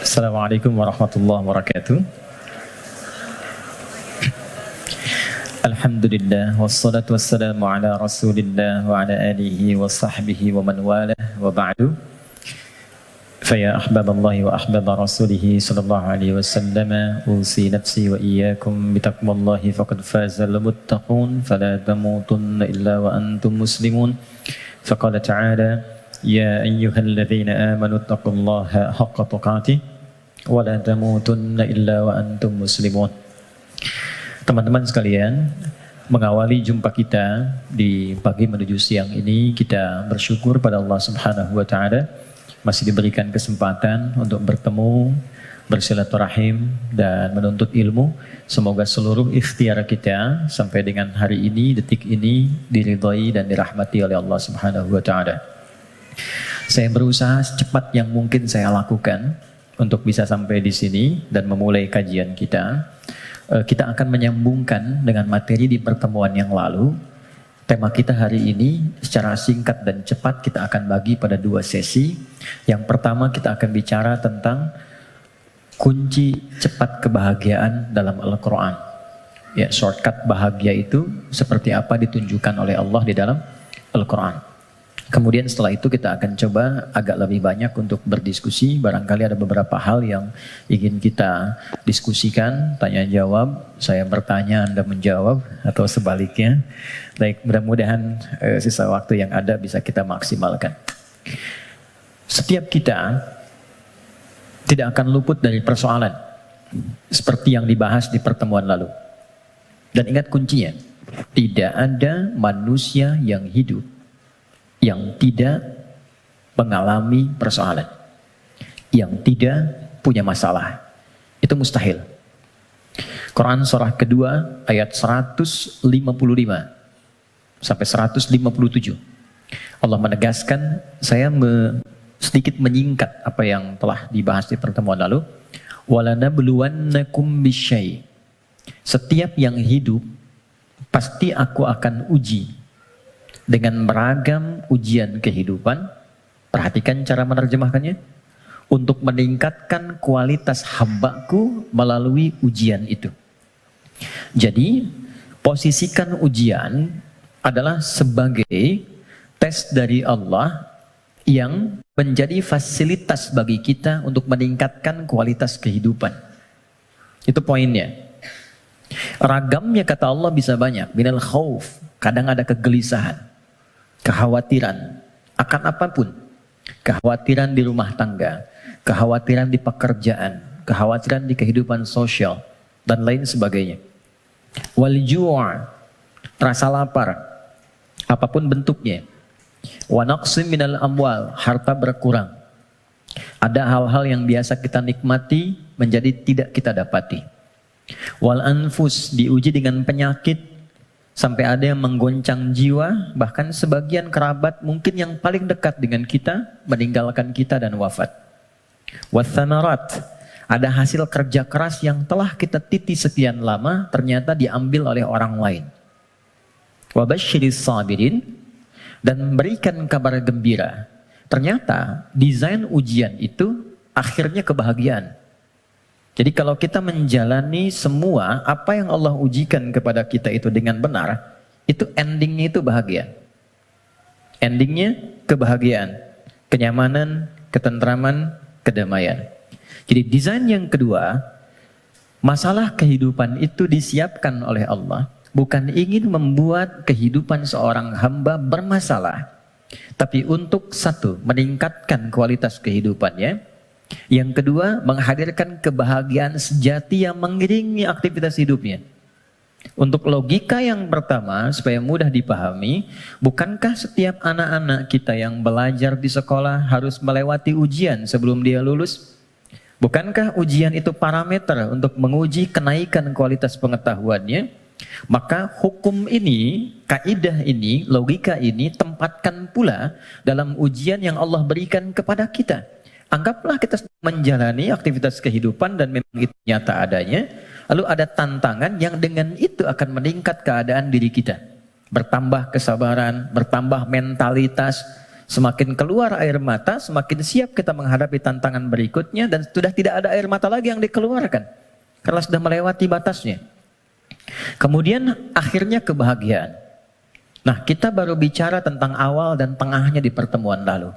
Assalamualaikum warahmatullahi wabarakatuh. Alhamdulillah wassalatu wassalamu ala Rasulillah wa ala alihi wa sahbihi wa man walah wa ba'du. Faya ahbaballahi wa ahbaba rasulihi sallallahu alaihi wasallam, usi nafsi wa iyyakum bitaqwallahi faqad fazal muttaqun fala tamutunna illa wa antum muslimun. Faqala ta'ala ya ayyuhalladzina amanu taqullaha haqqa tuqatih wa la tamutunna illa wa antum muslimun. Teman-teman sekalian, mengawali jumpa kita di pagi menuju siang ini, kita bersyukur pada Allah Subhanahu wa taala masih diberikan kesempatan untuk bertemu, bersilaturahim dan menuntut ilmu. Semoga seluruh ikhtiar kita sampai dengan hari ini, detik ini diridhai dan dirahmati oleh Allah Subhanahu wa taala. Saya berusaha secepat yang mungkin saya lakukan untuk bisa sampai di sini dan memulai kajian kita. Kita akan menyambungkan dengan materi di pertemuan yang lalu. Tema kita hari ini secara singkat dan cepat kita akan bagi pada dua sesi. Yang pertama kita akan bicara tentang kunci cepat kebahagiaan dalam Al-Quran. Ya, shortcut bahagia itu seperti apa ditunjukkan oleh Allah di dalam Al-Quran. Kemudian setelah itu kita akan coba agak lebih banyak untuk berdiskusi. Barangkali ada beberapa hal yang ingin kita diskusikan, tanya jawab, saya bertanya, Anda menjawab, atau sebaliknya. Baik, mudah-mudahan sisa waktu yang ada bisa kita maksimalkan. Setiap kita tidak akan luput dari persoalan seperti yang dibahas di pertemuan lalu. Dan ingat kuncinya, tidak ada manusia yang hidup yang tidak mengalami persoalan, yang tidak punya masalah. Itu mustahil. Quran surah kedua ayat 155 sampai 157. Allah menegaskan, saya sedikit menyingkat apa yang telah dibahas di pertemuan lalu. Walanabluwannakum bisyai. Setiap yang hidup pasti aku akan uji dengan beragam ujian kehidupan. Perhatikan cara menerjemahkannya. Untuk meningkatkan kualitas hambaku melalui ujian itu. Jadi, posisikan ujian adalah sebagai tes dari Allah yang menjadi fasilitas bagi kita untuk meningkatkan kualitas kehidupan. Itu poinnya. Ragamnya kata Allah bisa banyak. Minal khauf, kadang ada kegelisahan, kekhawatiran akan apapun. Kekhawatiran di rumah tangga, kekhawatiran di pekerjaan, kekhawatiran di kehidupan sosial, dan lain sebagainya. Wal ju', rasa lapar, apapun bentuknya. Wa naqsim minal amwal, harta berkurang. Ada hal-hal yang biasa kita nikmati menjadi tidak kita dapati. Wal anfus, diuji dengan penyakit, sampai ada yang menggoncang jiwa, bahkan sebagian kerabat mungkin yang paling dekat dengan kita meninggalkan kita dan wafat. Wathamarat, ada hasil kerja keras yang telah kita titi sekian lama ternyata diambil oleh orang lain. Wabasyiris sabirin, dan berikan kabar gembira. Ternyata desain ujian itu akhirnya kebahagiaan. Jadi kalau kita menjalani semua apa yang Allah ujikan kepada kita itu dengan benar, itu endingnya itu bahagia. Endingnya kebahagiaan, kenyamanan, ketentraman, kedamaian. Jadi desain yang kedua, masalah kehidupan itu disiapkan oleh Allah, bukan ingin membuat kehidupan seorang hamba bermasalah, tapi untuk satu, meningkatkan kualitas kehidupannya. Yang kedua, menghadirkan kebahagiaan sejati yang mengiringi aktivitas hidupnya. Untuk logika yang pertama, supaya mudah dipahami, bukankah setiap anak-anak kita yang belajar di sekolah harus melewati ujian sebelum dia lulus? Bukankah ujian itu parameter untuk menguji kenaikan kualitas pengetahuannya? Maka hukum ini, kaidah ini, logika ini tempatkan pula dalam ujian yang Allah berikan kepada kita. Anggaplah kita menjalani aktivitas kehidupan dan memang itu nyata adanya. Lalu ada tantangan yang dengan itu akan meningkat keadaan diri kita. Bertambah kesabaran, bertambah mentalitas, Semakin keluar air mata, semakin siap kita menghadapi tantangan berikutnya, dan sudah tidak ada air mata lagi yang dikeluarkan karena sudah melewati batasnya. Kemudian akhirnya kebahagiaan. Nah, kita baru bicara tentang awal dan tengahnya di pertemuan lalu.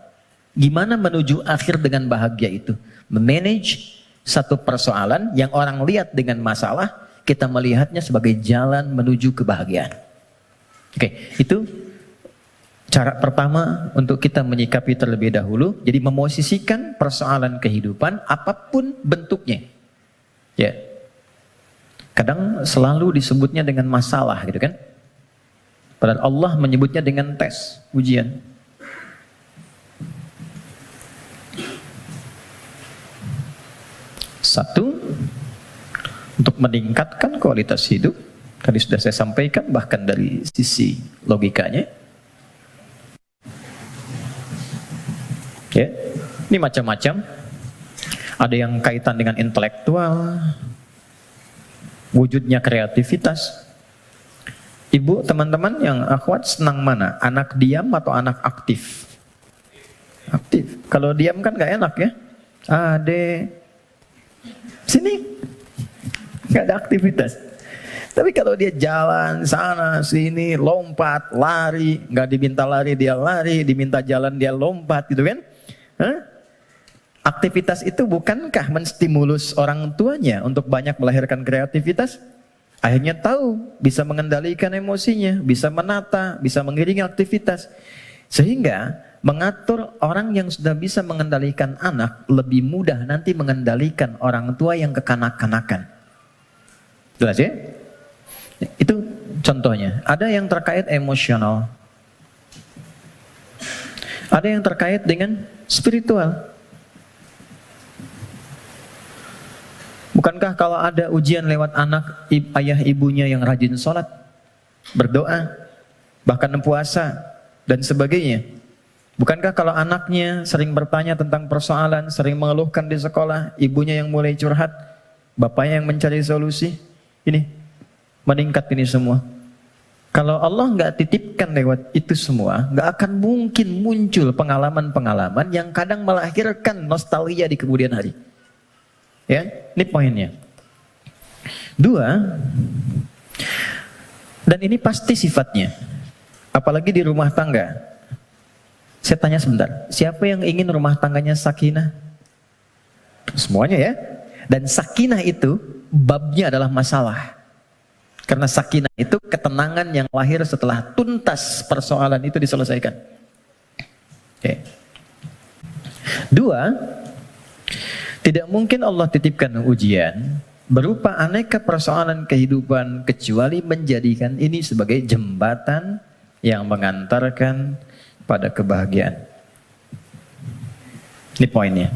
Gimana menuju akhir dengan bahagia itu? Memanage satu persoalan yang orang lihat dengan masalah, kita melihatnya sebagai jalan menuju kebahagiaan. Oke, itu cara pertama untuk kita menyikapi terlebih dahulu. Jadi memosisikan persoalan kehidupan apapun bentuknya. Ya. Kadang selalu disebutnya dengan masalah gitu kan. Padahal Allah menyebutnya dengan tes, ujian. Satu, untuk meningkatkan kualitas hidup. Tadi sudah saya sampaikan, bahkan dari sisi logikanya. Ya, ini macam-macam. Ada yang kaitan dengan intelektual, wujudnya kreativitas. Ibu, teman-teman yang akhwat senang mana? Anak diam atau anak aktif? Aktif. Kalau diam kan gak enak ya. Ade, sini, gak ada aktivitas. Tapi kalau dia jalan sana sini, lompat, lari, gak diminta lari dia lari, diminta jalan dia lompat gitu kan? Hah? Aktivitas itu bukankah menstimulus orang tuanya untuk banyak melahirkan kreativitas? Akhirnya tahu, bisa mengendalikan emosinya, bisa menata, bisa mengiringi aktivitas. Sehingga mengatur orang yang sudah bisa mengendalikan anak lebih mudah nanti mengendalikan orang tua yang kekanak-kanakan. Jelas ya? Itu contohnya. Ada yang terkait emosional. Ada yang terkait dengan spiritual. Bukankah kalau ada ujian lewat anak, ayah ibunya yang rajin sholat, berdoa, bahkan puasa, dan sebagainya. Bukankah kalau anaknya sering bertanya tentang persoalan, sering mengeluhkan di sekolah, ibunya yang mulai curhat, bapaknya yang mencari solusi, ini meningkat ini semua. Kalau Allah nggak titipkan lewat itu semua, nggak akan mungkin muncul pengalaman-pengalaman yang kadang melahirkan nostalgia di kemudian hari. Ya, ini poinnya. Dua, dan ini pasti sifatnya, apalagi di rumah tangga. Saya tanya sebentar, siapa yang ingin rumah tangganya sakinah? Semuanya ya. Dan sakinah itu babnya adalah masalah. Karena sakinah itu ketenangan yang lahir setelah tuntas persoalan itu diselesaikan. Oke. Dua, tidak mungkin Allah titipkan ujian berupa aneka persoalan kehidupan kecuali menjadikan ini sebagai jembatan yang mengantarkan pada kebahagiaan. Ini poinnya.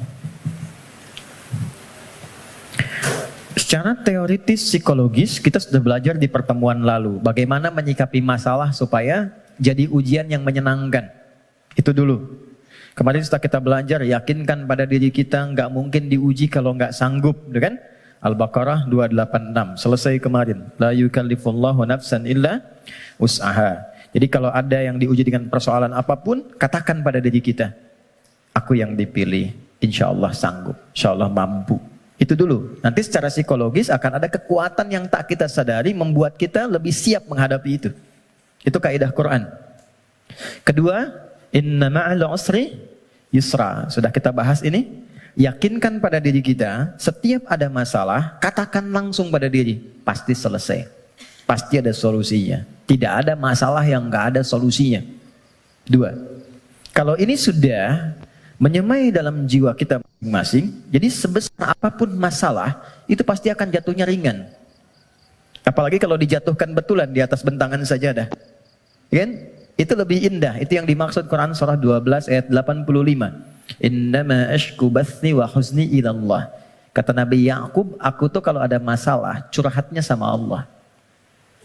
Secara teoritis psikologis kita sudah belajar di pertemuan lalu bagaimana menyikapi masalah supaya jadi ujian yang menyenangkan. Itu dulu. Kemarin setelah kita belajar, yakinkan pada diri kita nggak mungkin diuji kalau nggak sanggup, kan? Al-Baqarah 286, selesai kemarin. La yukallifullahu nafsan illa wus'aha. Jadi kalau ada yang diuji dengan persoalan apapun, katakan pada diri kita, aku yang dipilih, insya Allah sanggup, insya Allah mampu. Itu dulu. Nanti secara psikologis akan ada kekuatan yang tak kita sadari membuat kita lebih siap menghadapi itu. Itu kaidah Quran. Kedua, inna ma'al usri yusra. Sudah kita bahas ini. Yakinkan pada diri kita, setiap ada masalah, katakan langsung pada diri, pasti selesai. Pasti ada solusinya. Tidak ada masalah yang nggak ada solusinya. Dua. Kalau ini sudah menyemai dalam jiwa kita masing-masing, jadi sebesar apapun masalah, itu pasti akan jatuhnya ringan. Apalagi kalau dijatuhkan betulan di atas bentangan sajadah. Kan? Itu lebih indah. Itu yang dimaksud Quran surah 12 ayat 85. Innama ashku bathi wa huzni ilallah. Kata Nabi Ya'qub, aku tuh kalau ada masalah, curhatnya sama Allah.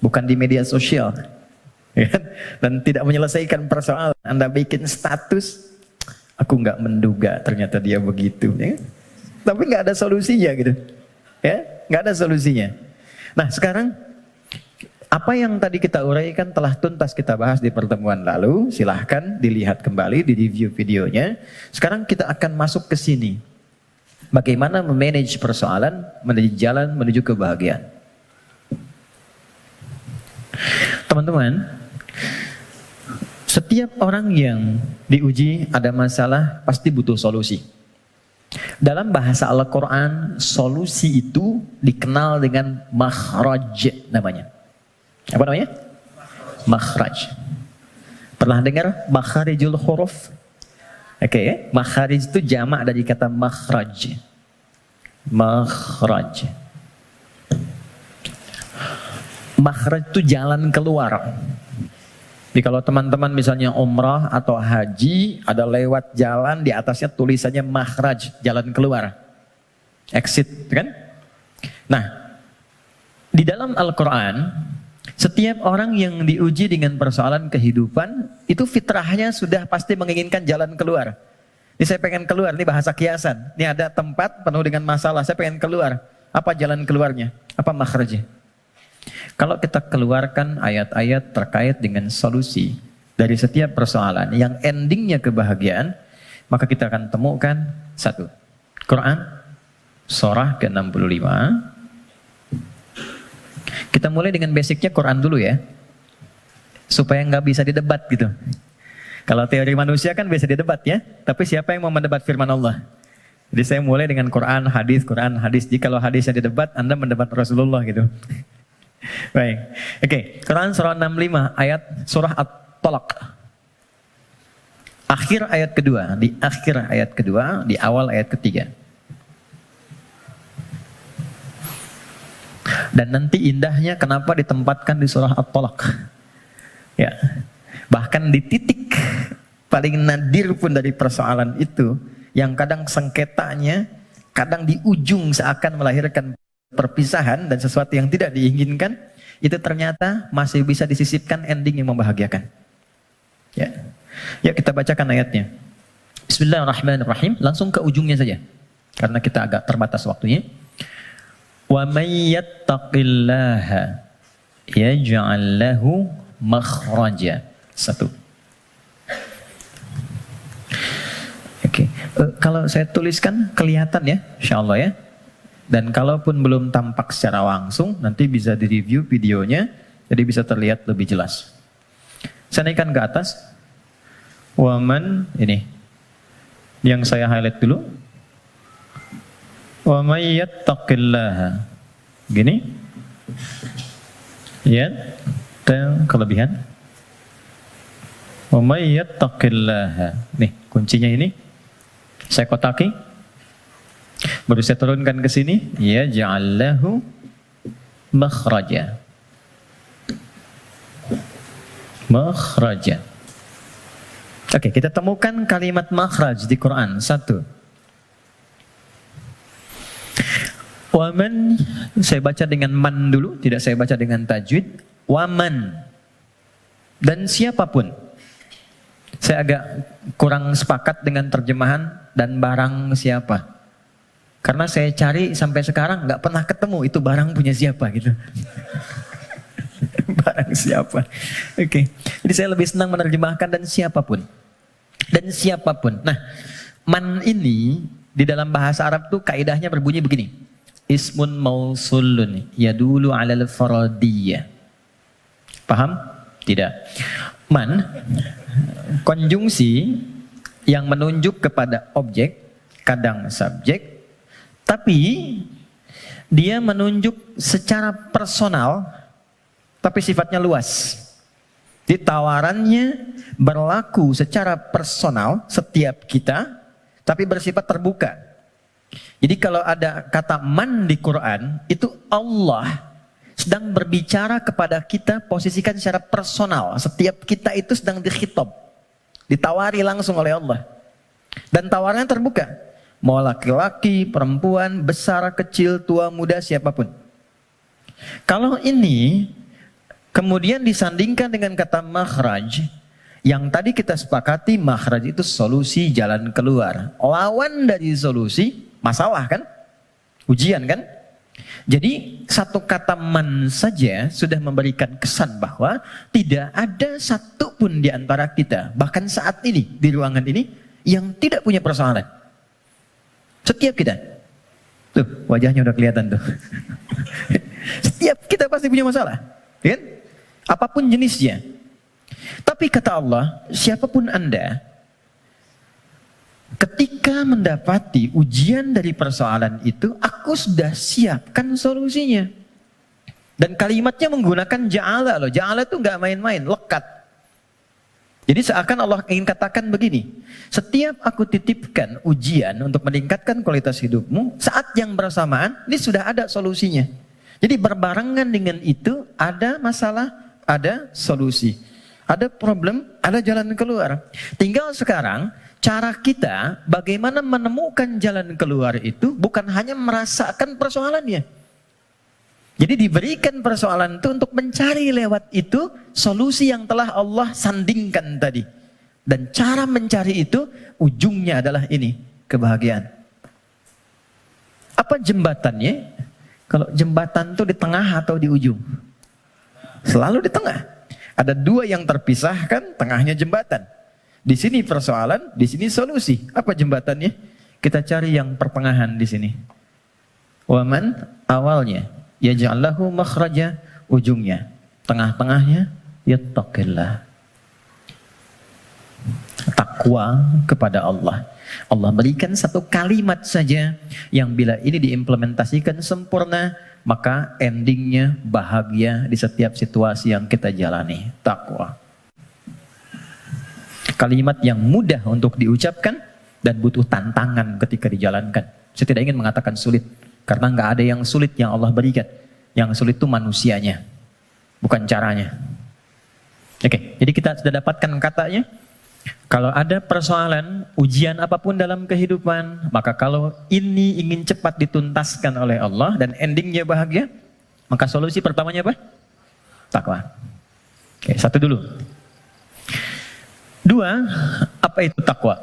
Bukan di media sosial. Dan tidak menyelesaikan persoalan. Anda bikin status, aku nggak menduga ternyata dia begitu. Ya? Tapi nggak ada solusinya gitu. Ya, nggak ada solusinya. Nah sekarang, Apa yang tadi kita uraikan telah tuntas kita bahas di pertemuan lalu. Silahkan dilihat kembali, di review videonya. Sekarang kita akan masuk ke sini. Bagaimana memanage persoalan menuju jalan menuju kebahagiaan. Teman-teman, setiap orang yang diuji ada masalah pasti butuh solusi. Dalam bahasa Al-Quran, solusi itu dikenal dengan makhraj namanya. Apa namanya? Makhraj. Pernah dengar makharijul huruf? Oke, makharij itu jamak dari kata makhraj. Makhraj. Makhraj itu jalan keluar. Jadi kalau teman-teman misalnya umrah atau haji, ada lewat jalan di atasnya tulisannya makhraj, jalan keluar. Exit, kan? Nah, di dalam Al-Quran, setiap orang yang diuji dengan persoalan kehidupan, itu fitrahnya sudah pasti menginginkan jalan keluar. Ini saya pengen keluar, ini bahasa kiasan. Ini ada tempat penuh dengan masalah, saya pengen keluar. Apa jalan keluarnya? Apa makhrajnya? Kalau kita keluarkan ayat-ayat terkait dengan solusi dari setiap persoalan yang endingnya kebahagiaan, maka kita akan temukan satu. Quran, surah ke-65. Kita mulai dengan basicnya Quran dulu ya, supaya nggak bisa didebat gitu. Kalau teori manusia kan bisa didebat ya, tapi siapa yang mau mendebat firman Allah? Jadi saya mulai dengan Quran, hadis. Jadi kalau hadisnya didebat, Anda mendebat Rasulullah gitu. Baik, oke. Quran surah 65 ayat surah At-Talaq. Akhir ayat kedua, di akhir ayat kedua, di awal ayat ketiga. Dan nanti indahnya kenapa ditempatkan di surah At-Talaq. Ya. Bahkan di titik paling nadir pun dari persoalan itu, yang kadang sengketanya, kadang di ujung seakan melahirkan perpisahan dan sesuatu yang tidak diinginkan, itu ternyata masih bisa disisipkan ending yang membahagiakan. Ya. Ya, kita bacakan ayatnya. Bismillahirrahmanirrahim. Langsung ke ujungnya saja, karena kita agak terbatas waktunya. Wa may yattaqillaha yaj'al lahu makhraja. Satu. Oke. Kalau saya tuliskan kelihatan ya, insyaallah ya. Dan kalaupun belum tampak secara langsung, nanti bisa direview videonya, jadi bisa terlihat lebih jelas. Saya naikkan ke atas. Waman, ini yang saya highlight dulu. Wa may yattaqillaha. Gini. Ya, dan kelebihan. Wa may yattaqillaha. Nih, kuncinya ini. Saya kotaki. Baru saya turunkan ke sini. Ya ja'allahu makhraja. Makhraja. Oke, kita temukan kalimat makhraj di Quran. Satu. Waman, saya baca dengan man dulu, tidak saya baca dengan tajwid. Waman, dan siapapun. Saya agak kurang sepakat dengan terjemahan dan barang siapa, karena saya cari sampai sekarang nggak pernah ketemu itu barang punya siapa gitu. Barang siapa. Oke. Jadi saya lebih senang menerjemahkan dan siapapun. Dan siapapun. Nah, man ini di dalam bahasa Arab tuh kaidahnya berbunyi begini. Ismun mausulun yadulu alal faradiyah. Paham? Tidak. Man, konjungsi yang menunjuk kepada objek, kadang subjek, tapi dia menunjuk secara personal, tapi sifatnya luas. Jadi tawarannya berlaku secara personal setiap kita, tapi bersifat terbuka. Jadi kalau ada kata man di Quran, itu Allah sedang berbicara kepada kita, posisikan secara personal. Setiap kita itu sedang dikhitab, ditawari langsung oleh Allah. Dan tawarannya terbuka. Mau laki-laki, perempuan, besar, kecil, tua, muda, siapapun. Kalau ini kemudian disandingkan dengan kata makhraj, yang tadi kita sepakati makhraj itu solusi, jalan keluar. Lawan dari solusi, masalah kan? Ujian kan? Jadi satu kata man saja sudah memberikan kesan bahwa tidak ada satupun di antara kita, bahkan saat ini di ruangan ini, yang tidak punya persoalan. Setiap kita. Tuh, wajahnya udah kelihatan tuh. Setiap kita pasti punya masalah. Kan? Apapun jenisnya. Tapi kata Allah, siapapun Anda, ketika mendapati ujian dari persoalan itu, aku sudah siapkan solusinya. Dan kalimatnya menggunakan ja'ala loh. Ja'ala itu nggak main-main, lekat. Jadi seakan Allah ingin katakan begini, setiap aku titipkan ujian untuk meningkatkan kualitas hidupmu, saat yang bersamaan, ini sudah ada solusinya. Jadi berbarengan dengan itu, ada masalah, ada solusi. Ada problem, ada jalan keluar. Tinggal sekarang, cara kita bagaimana menemukan jalan keluar itu bukan hanya merasakan persoalannya. Jadi diberikan persoalan itu untuk mencari lewat itu solusi yang telah Allah sandingkan tadi. Dan cara mencari itu ujungnya adalah ini, kebahagiaan. Apa jembatannya? Kalau jembatan itu di tengah atau di ujung? Selalu di tengah. Ada dua yang terpisahkan, tengahnya jembatan. Di sini persoalan, di sini solusi. Apa jembatannya? Kita cari yang pertengahan di sini. Waman awalnya, yaj'allahu makhraja, ujungnya. Tengah-tengahnya, yattaqillah. Takwa kepada Allah. Allah berikan satu kalimat saja yang bila ini diimplementasikan sempurna, maka endingnya bahagia di setiap situasi yang kita jalani. Takwa. Kalimat yang mudah untuk diucapkan dan butuh tantangan ketika dijalankan. Saya tidak ingin mengatakan sulit, karena nggak ada yang sulit yang Allah berikan. Yang sulit itu manusianya, bukan caranya. Oke, jadi kita sudah dapatkan katanya. Kalau ada persoalan, ujian apapun dalam kehidupan, maka kalau ini ingin cepat dituntaskan oleh Allah dan endingnya bahagia, maka solusi pertamanya apa? Takwa. Oke, satu dulu. Dua, apa itu takwa?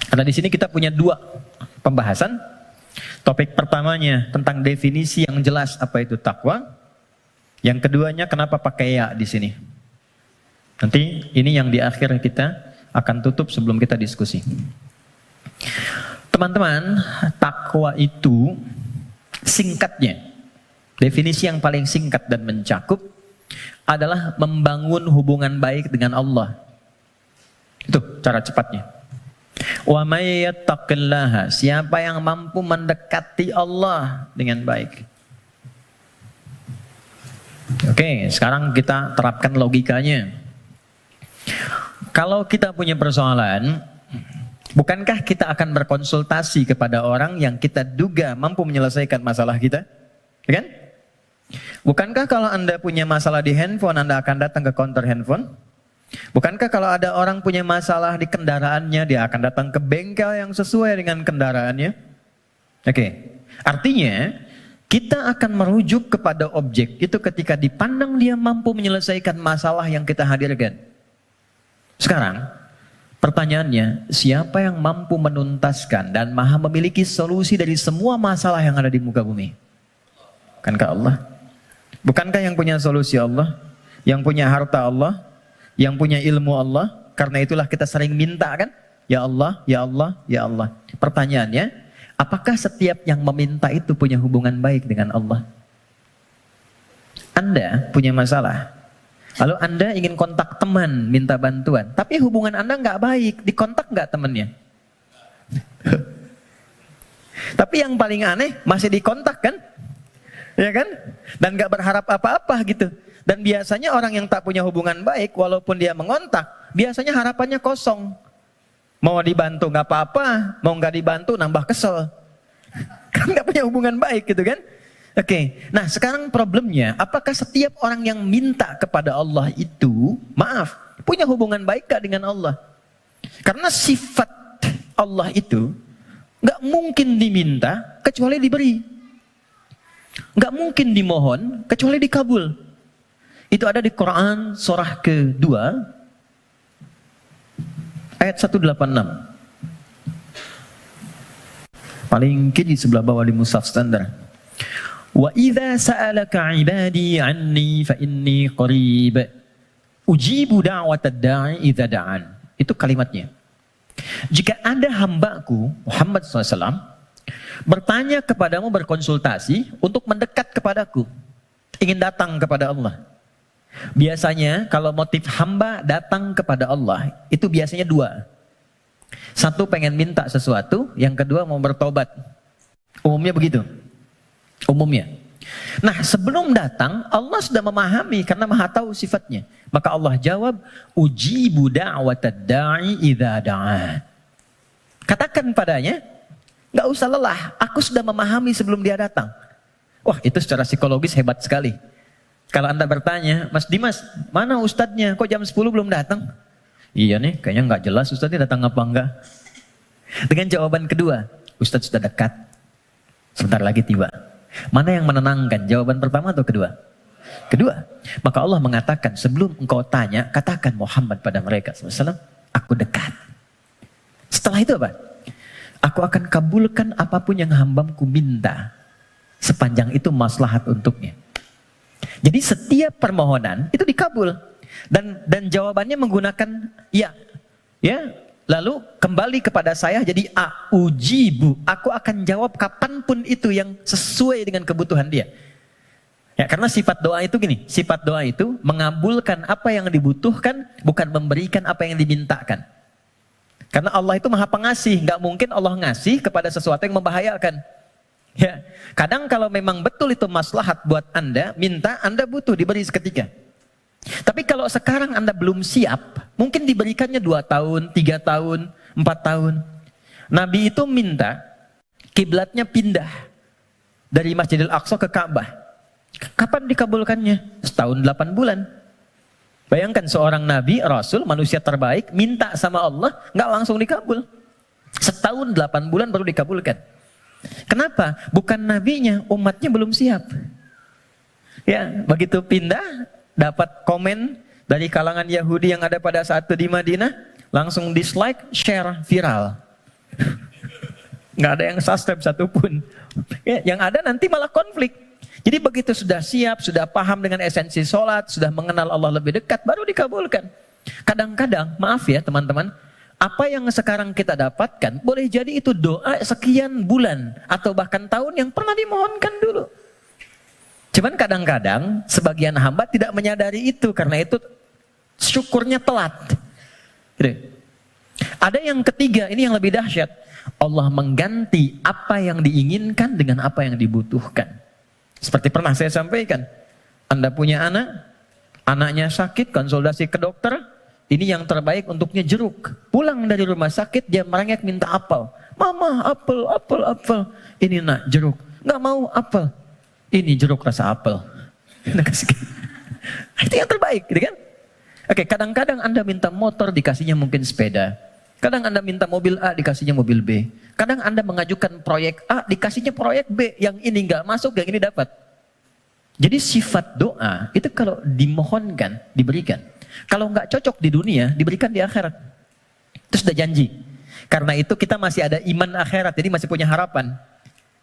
Karena di sini kita punya dua pembahasan. Topik pertamanya tentang definisi yang jelas apa itu takwa. Yang keduanya kenapa pakai ya di sini. Nanti ini yang di akhir kita akan tutup sebelum kita diskusi. Teman-teman, takwa itu singkatnya, definisi yang paling singkat dan mencakup adalah membangun hubungan baik dengan Allah. Itu cara cepatnya. Wa may yattaqillaha, siapa yang mampu mendekati Allah dengan baik. Oke, sekarang kita terapkan logikanya. Kalau kita punya persoalan, bukankah kita akan berkonsultasi kepada orang yang kita duga mampu menyelesaikan masalah kita? Ya kan? Bukankah kalau Anda punya masalah di handphone, Anda akan datang ke counter handphone? Bukankah kalau ada orang punya masalah di kendaraannya, dia akan datang ke bengkel yang sesuai dengan kendaraannya? Oke, artinya kita akan merujuk kepada objek itu ketika dipandang dia mampu menyelesaikan masalah yang kita hadirkan. Sekarang, pertanyaannya, siapa yang mampu menuntaskan dan maha memiliki solusi dari semua masalah yang ada di muka bumi? Bukankah Allah? Bukankah yang punya solusi Allah? Yang punya harta Allah? Yang punya ilmu Allah? Karena itulah kita sering minta kan? Ya Allah, ya Allah, ya Allah. Pertanyaannya, apakah setiap yang meminta itu punya hubungan baik dengan Allah? Anda punya masalah. Lalu Anda ingin kontak teman, minta bantuan. Tapi hubungan Anda nggak baik, dikontak nggak temannya? Tapi yang paling aneh, masih dikontak kan? Ya kan? Dan nggak berharap apa-apa gitu. Dan biasanya orang yang tak punya hubungan baik, walaupun dia mengontak, biasanya harapannya kosong. Mau dibantu nggak apa-apa, mau nggak dibantu nambah kesel. Kan nggak punya hubungan baik gitu kan? Oke, nah sekarang problemnya, apakah setiap orang yang minta kepada Allah itu, maaf, punya hubungan baik gak dengan Allah? Karena sifat Allah itu gak mungkin diminta kecuali diberi. Gak mungkin dimohon kecuali dikabul. Itu ada di Quran surah kedua, ayat 186. Paling kiri sebelah bawah di mushaf standar. Wa idza sa'alaka 'ibadi 'anni fa inni qarib. Ujibu da'watad da'i idza da'an. Itu kalimatnya. Jika ada hambaku Muhammad SAW bertanya kepadamu, berkonsultasi untuk mendekat kepadaku, ingin datang kepada Allah. Biasanya kalau motif hamba datang kepada Allah itu biasanya dua. Satu pengen minta sesuatu, yang kedua mau bertobat. Umumnya begitu. Umumnya. Nah, sebelum datang Allah sudah memahami karena Maha tahu sifatnya. Maka Allah jawab, ujibu da'watad da'i idza da'a. Katakan padanya, nggak usah lelah, aku sudah memahami sebelum dia datang. Wah, itu secara psikologis hebat sekali. Kalau Anda bertanya, Mas Dimas, mana ustadznya? Kok jam 10 belum datang? Iya nih, kayaknya nggak jelas ustadznya datang apa enggak. Dengan jawaban kedua, ustadz sudah dekat, sebentar lagi tiba. Mana yang menenangkan, jawaban pertama atau kedua? Kedua. Maka Allah mengatakan, sebelum engkau tanya, katakan Muhammad pada mereka SAW, aku dekat. Setelah itu apa? Aku akan kabulkan apapun yang hambaku minta, sepanjang itu maslahat untuknya. Jadi setiap permohonan itu dikabul. Dan jawabannya menggunakan ya. Lalu kembali kepada saya jadi ujibu. Aku akan jawab kapanpun itu yang sesuai dengan kebutuhan dia. Ya, karena sifat doa itu gini, sifat doa itu mengabulkan apa yang dibutuhkan, bukan memberikan apa yang dimintakan. Karena Allah itu Maha Pengasih, nggak mungkin Allah ngasih kepada sesuatu yang membahayakan. Ya, kadang kalau memang betul itu maslahat buat Anda, minta, Anda butuh diberi seketika. Tapi kalau sekarang Anda belum siap, mungkin diberikannya 2 tahun, 3 tahun, 4 tahun. Nabi itu minta kiblatnya pindah dari Masjidil Aqsa ke Ka'bah. Kapan dikabulkannya? Setahun 8 bulan. Bayangkan seorang Nabi, Rasul, manusia terbaik, minta sama Allah, nggak langsung dikabul. Setahun 8 bulan baru dikabulkan. Kenapa? Bukan nabinya, umatnya belum siap. Ya, begitu pindah, dapat komen dari kalangan Yahudi yang ada pada saat itu di Madinah, langsung dislike, share, viral. Nggak ada yang subscribe satupun. Ya, yang ada nanti malah konflik. Jadi begitu sudah siap, sudah paham dengan esensi sholat, sudah mengenal Allah lebih dekat, baru dikabulkan. Kadang-kadang, maaf ya teman-teman, apa yang sekarang kita dapatkan, boleh jadi itu doa sekian bulan, atau bahkan tahun yang pernah dimohonkan dulu. Cuman kadang-kadang sebagian hamba tidak menyadari itu, karena itu syukurnya telat. Gitu. Ada yang ketiga, ini yang lebih dahsyat. Allah mengganti apa yang diinginkan dengan apa yang dibutuhkan. Seperti pernah saya sampaikan, Anda punya anak, anaknya sakit, konsultasi ke dokter, ini yang terbaik untuknya jeruk. Pulang dari rumah sakit, dia merengek minta apel. Mama, apel, apel, apel. Ini nak, jeruk. Nggak mau apel. Ini jeruk rasa apel. Itu yang terbaik, gitu kan? Oke, kadang-kadang Anda minta motor, dikasihnya mungkin sepeda. Kadang Anda minta mobil A, dikasihnya mobil B. Kadang Anda mengajukan proyek A, dikasihnya proyek B. Yang ini nggak masuk, yang ini dapat. Jadi sifat doa, itu kalau dimohonkan, diberikan. Kalau nggak cocok di dunia, diberikan di akhirat. Itu sudah janji. Karena itu kita masih ada iman akhirat, jadi masih punya harapan.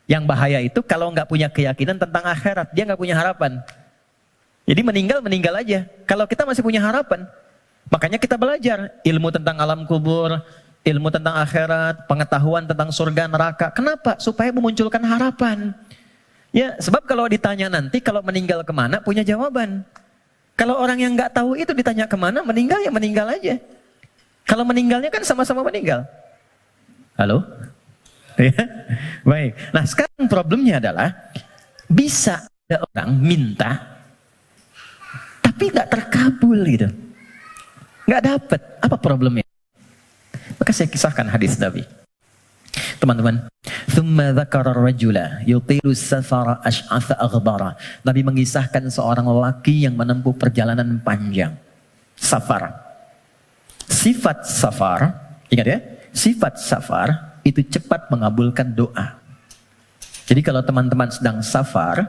Yang bahaya itu kalau nggak punya keyakinan tentang akhirat, dia nggak punya harapan. Jadi meninggal aja. Kalau kita masih punya harapan, makanya kita belajar ilmu tentang alam kubur, ilmu tentang akhirat, pengetahuan tentang surga neraka. Kenapa? Supaya memunculkan harapan. Ya, sebab kalau ditanya nanti, kalau meninggal kemana, punya jawaban. Kalau orang yang nggak tahu itu ditanya kemana, meninggal ya meninggal aja. Kalau meninggalnya kan sama-sama meninggal. Halo? Ya? Baik. Nah sekarang problemnya adalah, bisa ada orang minta, tapi nggak terkabul gitu. Nggak dapat. Apa problemnya? Maka saya kisahkan hadis Nabi. Teman-teman, thumma dzakara ar-rajula yutilu safara ash'atha aghbara. Nabi mengisahkan seorang lelaki yang menempuh perjalanan panjang. Safar. Sifat safar, ingat ya, sifat safar itu cepat mengabulkan doa. Jadi kalau teman-teman sedang safar,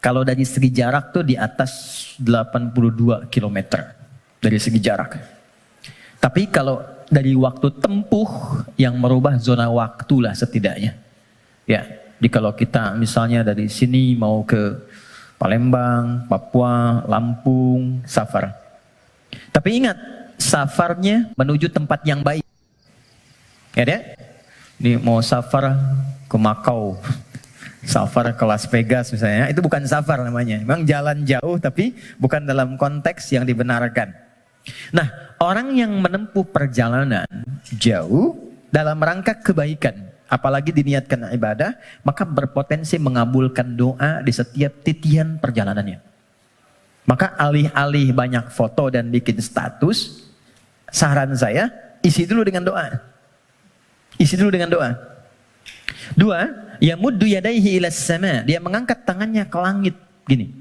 kalau dari segi jarak tuh di atas 82 km dari segi jarak. Tapi kalau dari waktu tempuh yang merubah zona waktu lah setidaknya. Ya, Jadi kalau kita misalnya dari sini mau ke Palembang, Papua, Lampung, safar. Tapi ingat, safarnya menuju tempat yang baik. Ya deh? Ini mau safar ke Makau, safar ke Las Vegas misalnya, itu bukan safar namanya. Memang jalan jauh tapi bukan dalam konteks yang dibenarkan. Nah, orang yang menempuh perjalanan jauh dalam rangka kebaikan, apalagi diniatkan ibadah, maka berpotensi mengabulkan doa di setiap titian perjalanannya. Maka alih-alih banyak foto dan bikin status, saran saya, isi dulu dengan doa. Isi dulu dengan doa. Dua, yamuddu yadaihi ilas sama, dia mengangkat tangannya ke langit gini.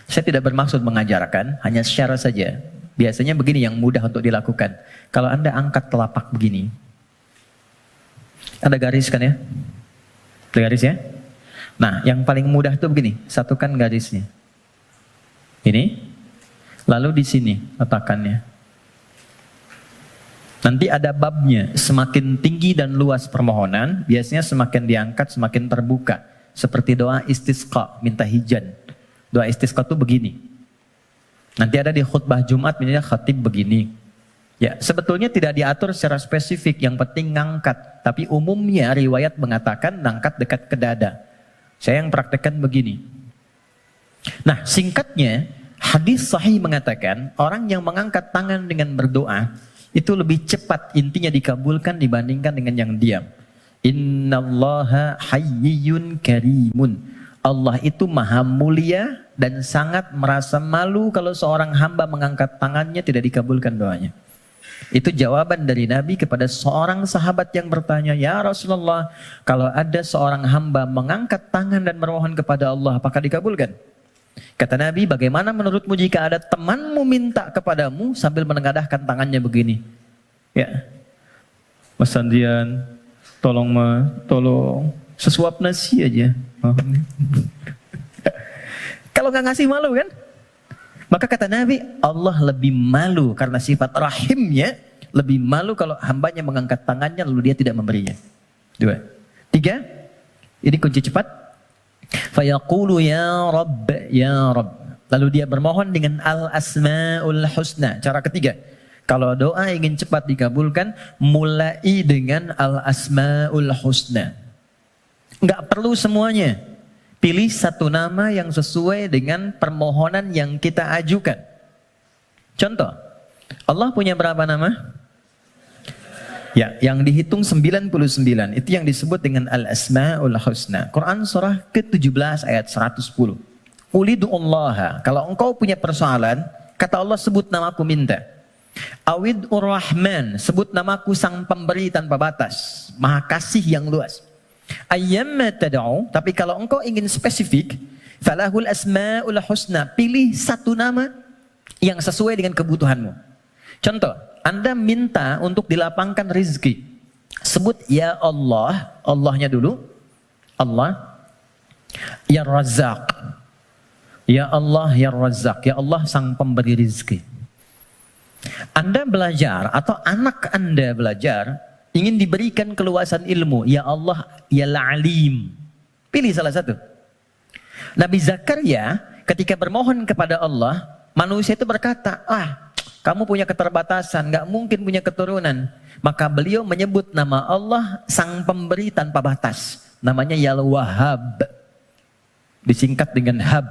Saya tidak bermaksud mengajarkan, hanya share saja. Biasanya begini yang mudah untuk dilakukan. Kalau Anda angkat telapak begini, ada garis kan ya? Ada garis ya? Nah, yang paling mudah itu begini, satukan garisnya. Ini, lalu di sini letakkannya. Nanti ada babnya, semakin tinggi dan luas permohonan, biasanya semakin diangkat, semakin terbuka. Seperti doa istisqa, minta hujan. Doa istisqa itu begini. Nanti ada di khutbah Jumat, misalnya khatib begini. Ya, sebetulnya tidak diatur secara spesifik, yang penting ngangkat. Tapi umumnya riwayat mengatakan ngangkat dekat ke dada. Saya yang praktekkan begini. Nah, singkatnya, hadis sahih mengatakan, orang yang mengangkat tangan dengan berdoa, itu lebih cepat intinya dikabulkan dibandingkan dengan yang diam. Innallaha hayyun karimun. Allah itu maha mulia dan sangat merasa malu kalau seorang hamba mengangkat tangannya tidak dikabulkan doanya. Itu jawaban dari Nabi kepada seorang sahabat yang bertanya, "Ya Rasulullah, kalau ada seorang hamba mengangkat tangan dan memohon kepada Allah, apakah dikabulkan?" Kata Nabi, "Bagaimana menurutmu jika ada temanmu minta kepadamu sambil menengadahkan tangannya begini?" Ya, Mas Andrian, tolong sesuap nasi aja. Kalau nggak ngasih malu kan? Maka kata Nabi, Allah lebih malu karena sifat rahimnya, lebih malu kalau hambanya mengangkat tangannya lalu dia tidak memberinya. Dua. Tiga, ini kunci cepat. Fayaqulu ya Rabb, ya Rabb. Lalu dia bermohon dengan al-asma'ul husna. Cara ketiga, kalau doa ingin cepat dikabulkan, mulai dengan al-asma'ul husna. Enggak perlu semuanya. Pilih satu nama yang sesuai dengan permohonan yang kita ajukan. Contoh, Allah punya berapa nama? Ya, yang dihitung 99. Itu yang disebut dengan al-asma'ul husna. Quran surah ke-17 ayat 110. Ulidu'ullaha. Kalau engkau punya persoalan, kata Allah, sebut namaku minta. Awid'ur rahman. Sebut namaku sang pemberi tanpa batas. Maha kasih yang luas. Ayyamma tad'u, tapi kalau engkau ingin spesifik, falahul asmaul husna, pilih satu nama yang sesuai dengan kebutuhanmu. Contoh, Anda minta untuk dilapangkan rezeki. Sebut ya Allah, Allahnya dulu. Allah. Ya Razzaq. Ya Allah, ya Razzaq. Ya Allah sang pemberi rezeki. Anda belajar atau anak Anda belajar, ingin diberikan keluasan ilmu. Ya Allah, ya Alim. Pilih salah satu. Nabi Zakaria ketika bermohon kepada Allah, manusia itu berkata, kamu punya keterbatasan, gak mungkin punya keturunan. Maka beliau menyebut nama Allah sang pemberi tanpa batas. Namanya Ya Wahhab. Disingkat dengan Hab.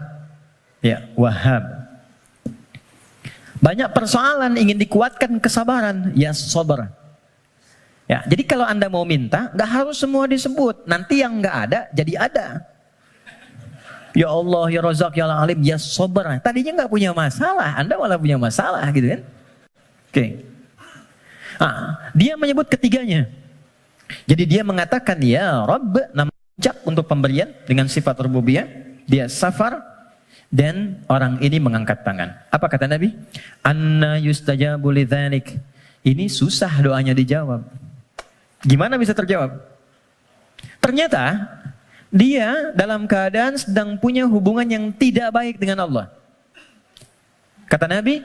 Ya, Wahhab. Banyak persoalan ingin dikuatkan kesabaran. Ya Sabar. Ya, jadi kalau Anda mau minta, nggak harus semua disebut. Nanti yang nggak ada, jadi ada. Ya Allah, ya Razak, ya Alim, ya Sabar. Tadinya nggak punya masalah, Anda malah punya masalah, gitu kan? Oke. Dia menyebut ketiganya. Jadi dia mengatakan, ya Rabb, nama ucap untuk pemberian dengan sifat rububiyah. Dia safar, dan orang ini mengangkat tangan. Apa kata Nabi? Anna yustajabu lidzalik. Ini susah doanya dijawab. Gimana bisa terjawab? Ternyata dia dalam keadaan sedang punya hubungan yang tidak baik dengan Allah. Kata Nabi,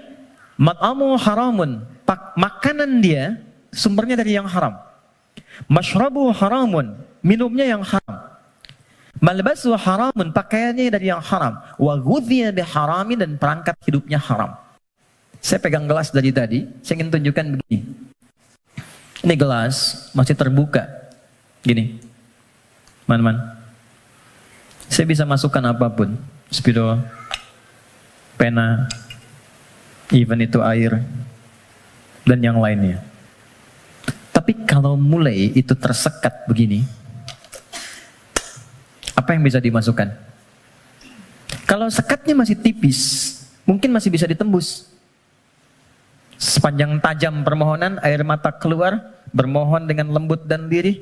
mat'amu haramun. Makanan dia sumbernya dari yang haram. Mashrabu haramun. Minumnya yang haram. Malbasu haramun, pakaiannya dari yang haram. Wa ghudhiya biharamin, dan perangkat hidupnya haram. Saya pegang gelas dari tadi, saya ingin tunjukkan begini. Ini gelas masih terbuka. Gini. Man. Saya bisa masukkan apapun. Spidol, pena, even itu air, dan yang lainnya. Tapi kalau mulai itu tersekat begini, apa yang bisa dimasukkan? Kalau sekatnya masih tipis, mungkin masih bisa ditembus. Sepanjang tajam permohonan, air mata keluar, bermohon dengan lembut dan lirih,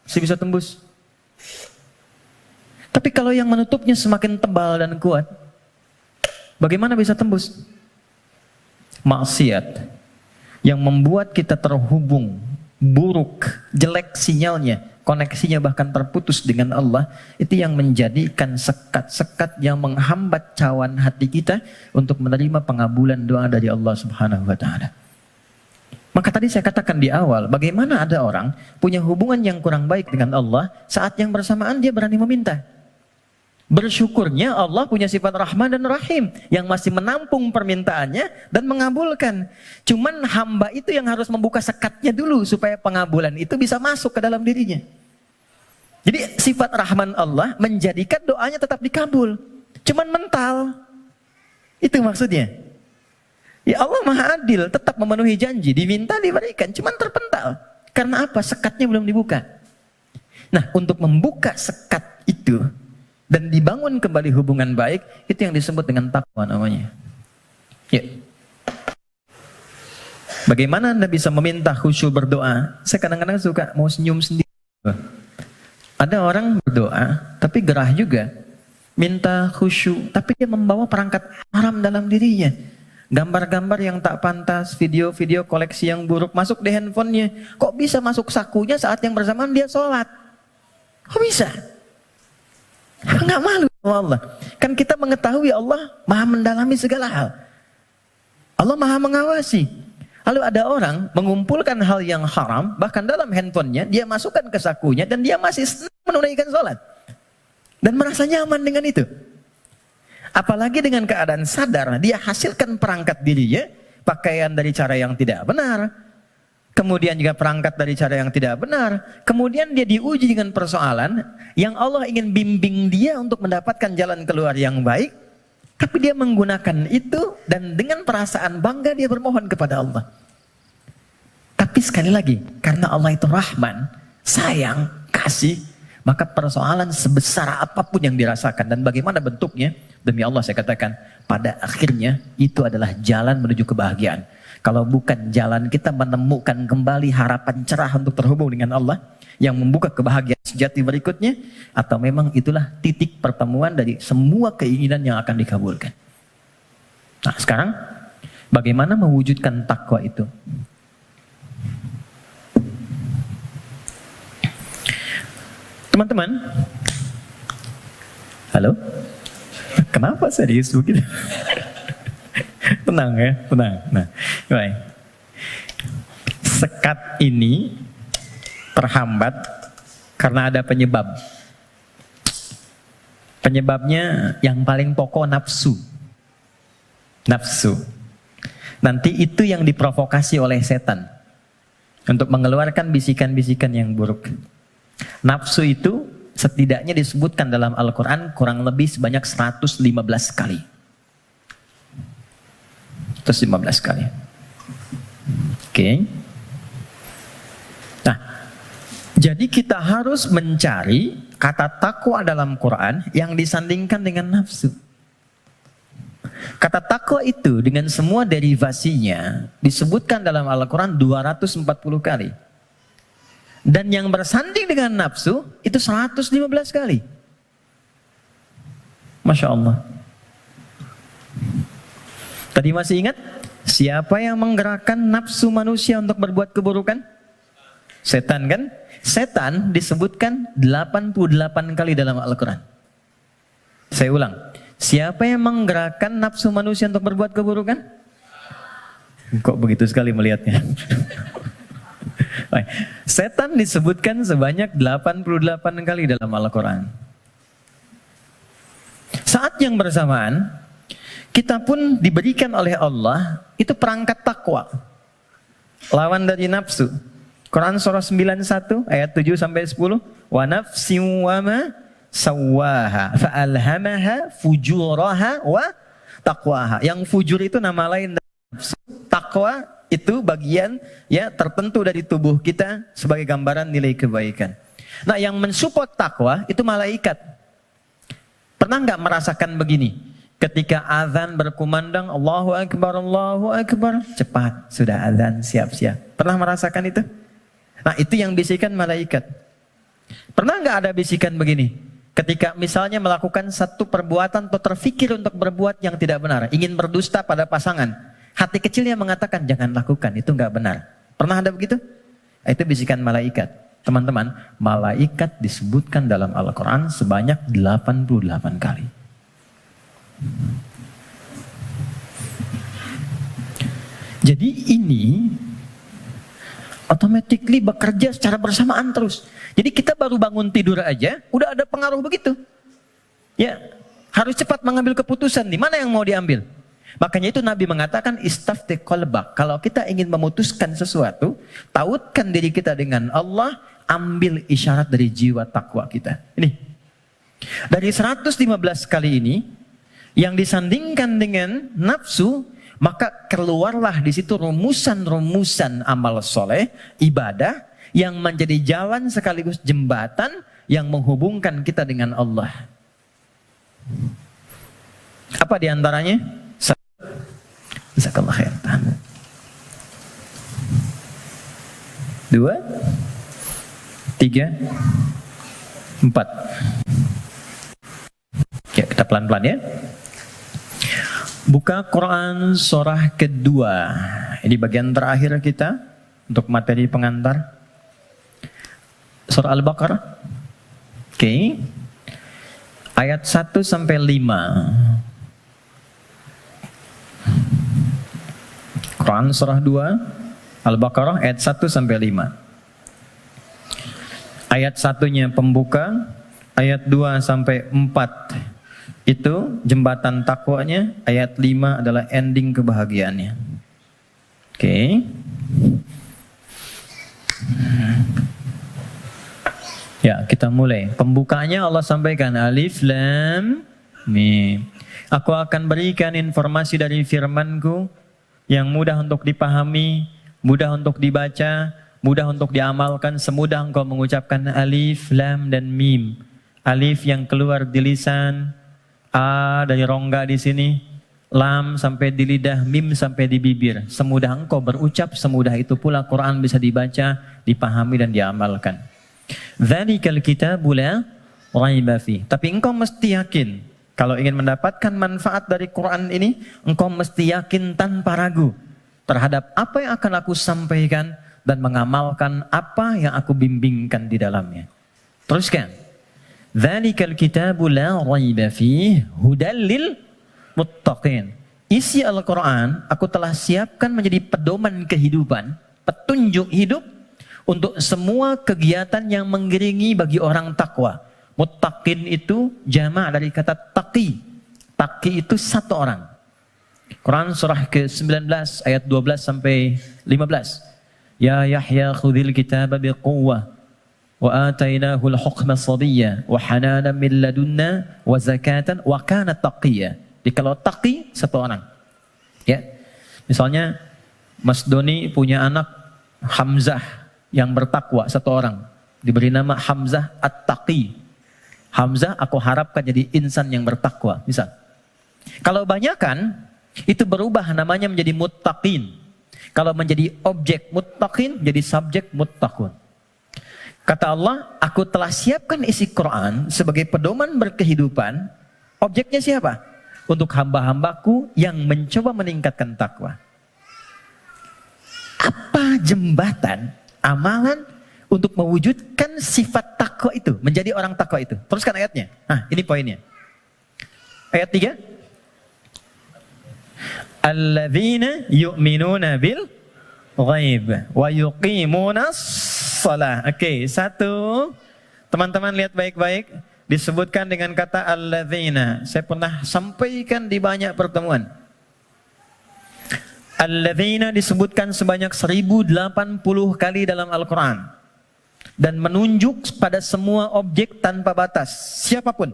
masih bisa tembus. Tapi kalau yang menutupnya semakin tebal dan kuat, bagaimana bisa tembus? Maksiat yang membuat kita terhubung, buruk, jelek sinyalnya, koneksinya bahkan terputus dengan Allah, itu yang menjadikan sekat-sekat yang menghambat cawan hati kita untuk menerima pengabulan doa dari Allah Subhanahu wa Ta'ala. Maka tadi saya katakan di awal, bagaimana ada orang punya hubungan yang kurang baik dengan Allah, saat yang bersamaan dia berani meminta. Bersyukurnya Allah punya sifat Rahman dan Rahim yang masih menampung permintaannya dan mengabulkan. Cuman hamba itu yang harus membuka sekatnya dulu supaya pengabulan itu bisa masuk ke dalam dirinya. Jadi sifat Rahman Allah menjadikan doanya tetap dikabul. Cuman mental. Itu maksudnya. Ya Allah Maha Adil, tetap memenuhi janji, diminta diberikan, cuman terpental. Karena apa? Sekatnya belum dibuka. Nah, untuk membuka sekat itu dan dibangun kembali hubungan baik, itu yang disebut dengan takwa namanya. Ya. Bagaimana Anda bisa meminta khusyuk berdoa? Saya kadang-kadang suka mau senyum sendiri. Ada orang berdoa, tapi gerah juga. Minta khusyuk, tapi dia membawa perangkat haram dalam dirinya. Gambar-gambar yang tak pantas, video-video koleksi yang buruk masuk di handphonenya. Kok bisa masuk sakunya saat yang bersamaan dia sholat? Kok bisa? Nggak malu sama Allah. Kan kita mengetahui Allah maha mendalami segala hal. Allah maha mengawasi. Lalu ada orang mengumpulkan hal yang haram, bahkan dalam handphonenya, dia masukkan ke sakunya, dan dia masih senang menunaikan sholat. Dan merasa nyaman dengan itu. Apalagi dengan keadaan sadar, dia hasilkan perangkat dirinya, pakaian dari cara yang tidak benar, kemudian juga perangkat dari cara yang tidak benar, kemudian dia diuji dengan persoalan yang Allah ingin bimbing dia untuk mendapatkan jalan keluar yang baik, tapi dia menggunakan itu dan dengan perasaan bangga dia bermohon kepada Allah. Tapi sekali lagi, karena Allah itu Rahman, sayang, kasih, maka persoalan sebesar apapun yang dirasakan dan bagaimana bentuknya, demi Allah saya katakan, pada akhirnya itu adalah jalan menuju kebahagiaan. Kalau bukan jalan kita menemukan kembali harapan cerah untuk terhubung dengan Allah yang membuka kebahagiaan sejati berikutnya, atau memang itulah titik pertemuan dari semua keinginan yang akan dikabulkan. Nah sekarang bagaimana mewujudkan takwa itu? Teman-teman, halo? Kenapa serius begitu? Tenang ya, tenang. Nah, baik. Sekat ini terhambat karena ada penyebab. Penyebabnya yang paling pokok nafsu. Nafsu. Nanti itu yang diprovokasi oleh setan untuk mengeluarkan bisikan-bisikan yang buruk. Nafsu itu setidaknya disebutkan dalam Al-Quran kurang lebih sebanyak 115 kali. 115 kali. Oke. Nah, jadi kita harus mencari kata takwa dalam Quran yang disandingkan dengan nafsu. Kata takwa itu dengan semua derivasinya disebutkan dalam Al-Quran 240 kali. Dan yang bersanding dengan nafsu itu 115 kali. Masya Allah. Tadi masih ingat? Siapa yang menggerakkan nafsu manusia untuk berbuat keburukan? Setan kan? Setan disebutkan 88 kali dalam Al-Quran. Saya ulang. Siapa yang menggerakkan nafsu manusia untuk berbuat keburukan? Kok begitu sekali melihatnya? Setan disebutkan sebanyak 88 kali dalam Al-Quran. saat yang bersamaan, kita pun diberikan oleh Allah itu perangkat takwa. Lawan dari nafsu. Quran surah 91 ayat 7 sampai 10. Wa nafsin wa ma sawwaha fa'alhamaha fujuraha wa taqwaha. Yang fujur itu nama lain dari nafsu. Takwa itu bagian ya tertentu dari tubuh kita sebagai gambaran nilai kebaikan. Nah, yang mensupport takwa itu malaikat. Pernah nggak merasakan begini? Ketika azan berkumandang, Allahu Akbar, cepat, sudah azan, siap-siap. Pernah merasakan itu? Nah, itu yang bisikan malaikat. Pernah nggak ada bisikan begini? Ketika misalnya melakukan satu perbuatan atau terfikir untuk berbuat yang tidak benar, ingin berdusta pada pasangan, hati kecilnya mengatakan, jangan lakukan, itu nggak benar. Pernah ada begitu? Itu bisikan malaikat. Teman-teman, malaikat disebutkan dalam Al-Quran sebanyak 88 kali. Jadi ini automatically bekerja secara bersamaan terus. Jadi kita baru bangun tidur aja udah ada pengaruh begitu. Ya, harus cepat mengambil keputusan di mana yang mau diambil. Makanya itu Nabi mengatakan istafti qalbak. Kalau kita ingin memutuskan sesuatu, tautkan diri kita dengan Allah, ambil isyarat dari jiwa takwa kita. Ini. Dari 115 kali ini yang disandingkan dengan nafsu, maka keluarlah di situ rumusan-rumusan amal soleh, ibadah yang menjadi jalan sekaligus jembatan yang menghubungkan kita dengan Allah. Apa diantaranya? Jazakallah khair. 2, 3, 4. Ya, kita pelan-pelan ya. Buka Quran surah kedua. Ini bagian terakhir kita untuk materi pengantar. Surah Al-Baqarah. Oke. Ayat 1 sampai 5. Quran surah 2 Al-Baqarah ayat 1 sampai 5. Ayat 1-nya pembuka, ayat 2 sampai 4 itu jembatan takwanya, ayat 5 adalah ending kebahagiaannya. Oke. Ya, kita mulai. Pembukanya Allah sampaikan Alif Lam Mim. Aku akan berikan informasi dari firman-Ku yang mudah untuk dipahami, mudah untuk dibaca, mudah untuk diamalkan, semudah engkau mengucapkan alif, lam, dan mim. Alif yang keluar di lisan, a dari rongga di sini, lam sampai di lidah, mim sampai di bibir. Semudah engkau berucap, semudah itu pula Quran bisa dibaca, dipahami, dan diamalkan. Dzalikal kitabu la raiba fi. Tapi engkau mesti yakin. Kalau ingin mendapatkan manfaat dari Quran ini, engkau mesti yakin tanpa ragu terhadap apa yang akan aku sampaikan dan mengamalkan apa yang aku bimbingkan di dalamnya. Teruskan. Dzalikal kitabu la raiba fihi hudal lil muttaqin. Isi Al-Quran aku telah siapkan menjadi pedoman kehidupan, petunjuk hidup untuk semua kegiatan yang mengiringi bagi orang takwa. Muttaqin itu jamak dari kata taqi. Taqi itu satu orang. Quran surah ke-19 ayat 12 sampai 15. Ya Yahya khudhil kitaba biquwwah wa atainahu al-hukma sabiyya wa hananan min ladunna wa zakatan wa kana taqiyya. Jadi kalau taqi satu orang. Ya. Misalnya Mas Doni punya anak Hamzah yang bertakwa satu orang. Diberi nama Hamzah At-Taqi. Hamzah aku harapkan jadi insan yang bertakwa, misal. Kalau banyakan, itu berubah namanya menjadi muttaqin. Kalau menjadi objek muttaqin, jadi subjek muttaqun. Kata Allah, aku telah siapkan isi Quran sebagai pedoman berkehidupan. Objeknya siapa? Untuk hamba-hambaku yang mencoba meningkatkan takwa. Apa jembatan, amalan, untuk mewujudkan sifat takwa itu, menjadi orang takwa itu? Teruskan ayatnya. Nah, ini poinnya. Ayat 3. Alladzina yu'minuna bil ghaib wa yuqimunas shalah. Oke, 1. Teman-teman lihat baik-baik. disebutkan dengan kata alladzina. Saya pernah sampaikan di banyak pertemuan. Alladzina disebutkan sebanyak 1080 kali dalam Al-Quran. Dan menunjuk pada semua objek tanpa batas. Siapapun.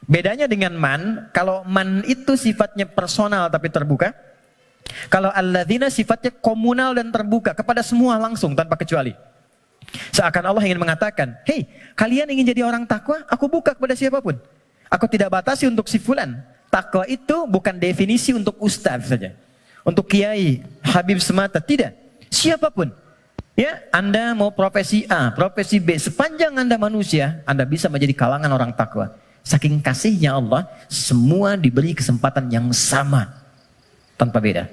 Bedanya dengan man, kalau man itu sifatnya personal tapi terbuka. Kalau alladzina sifatnya komunal dan terbuka kepada semua langsung tanpa kecuali. Seakan Allah ingin mengatakan, hei, kalian ingin jadi orang takwa? Aku buka kepada siapapun. Aku tidak batasi untuk si fulan. Takwa itu bukan definisi untuk ustaz saja. Untuk kiai, habib semata, tidak. Siapapun. Ya, Anda mau profesi A, profesi B, sepanjang Anda manusia, Anda bisa menjadi kalangan orang takwa. Saking kasihnya Allah, semua diberi kesempatan yang sama, tanpa beda.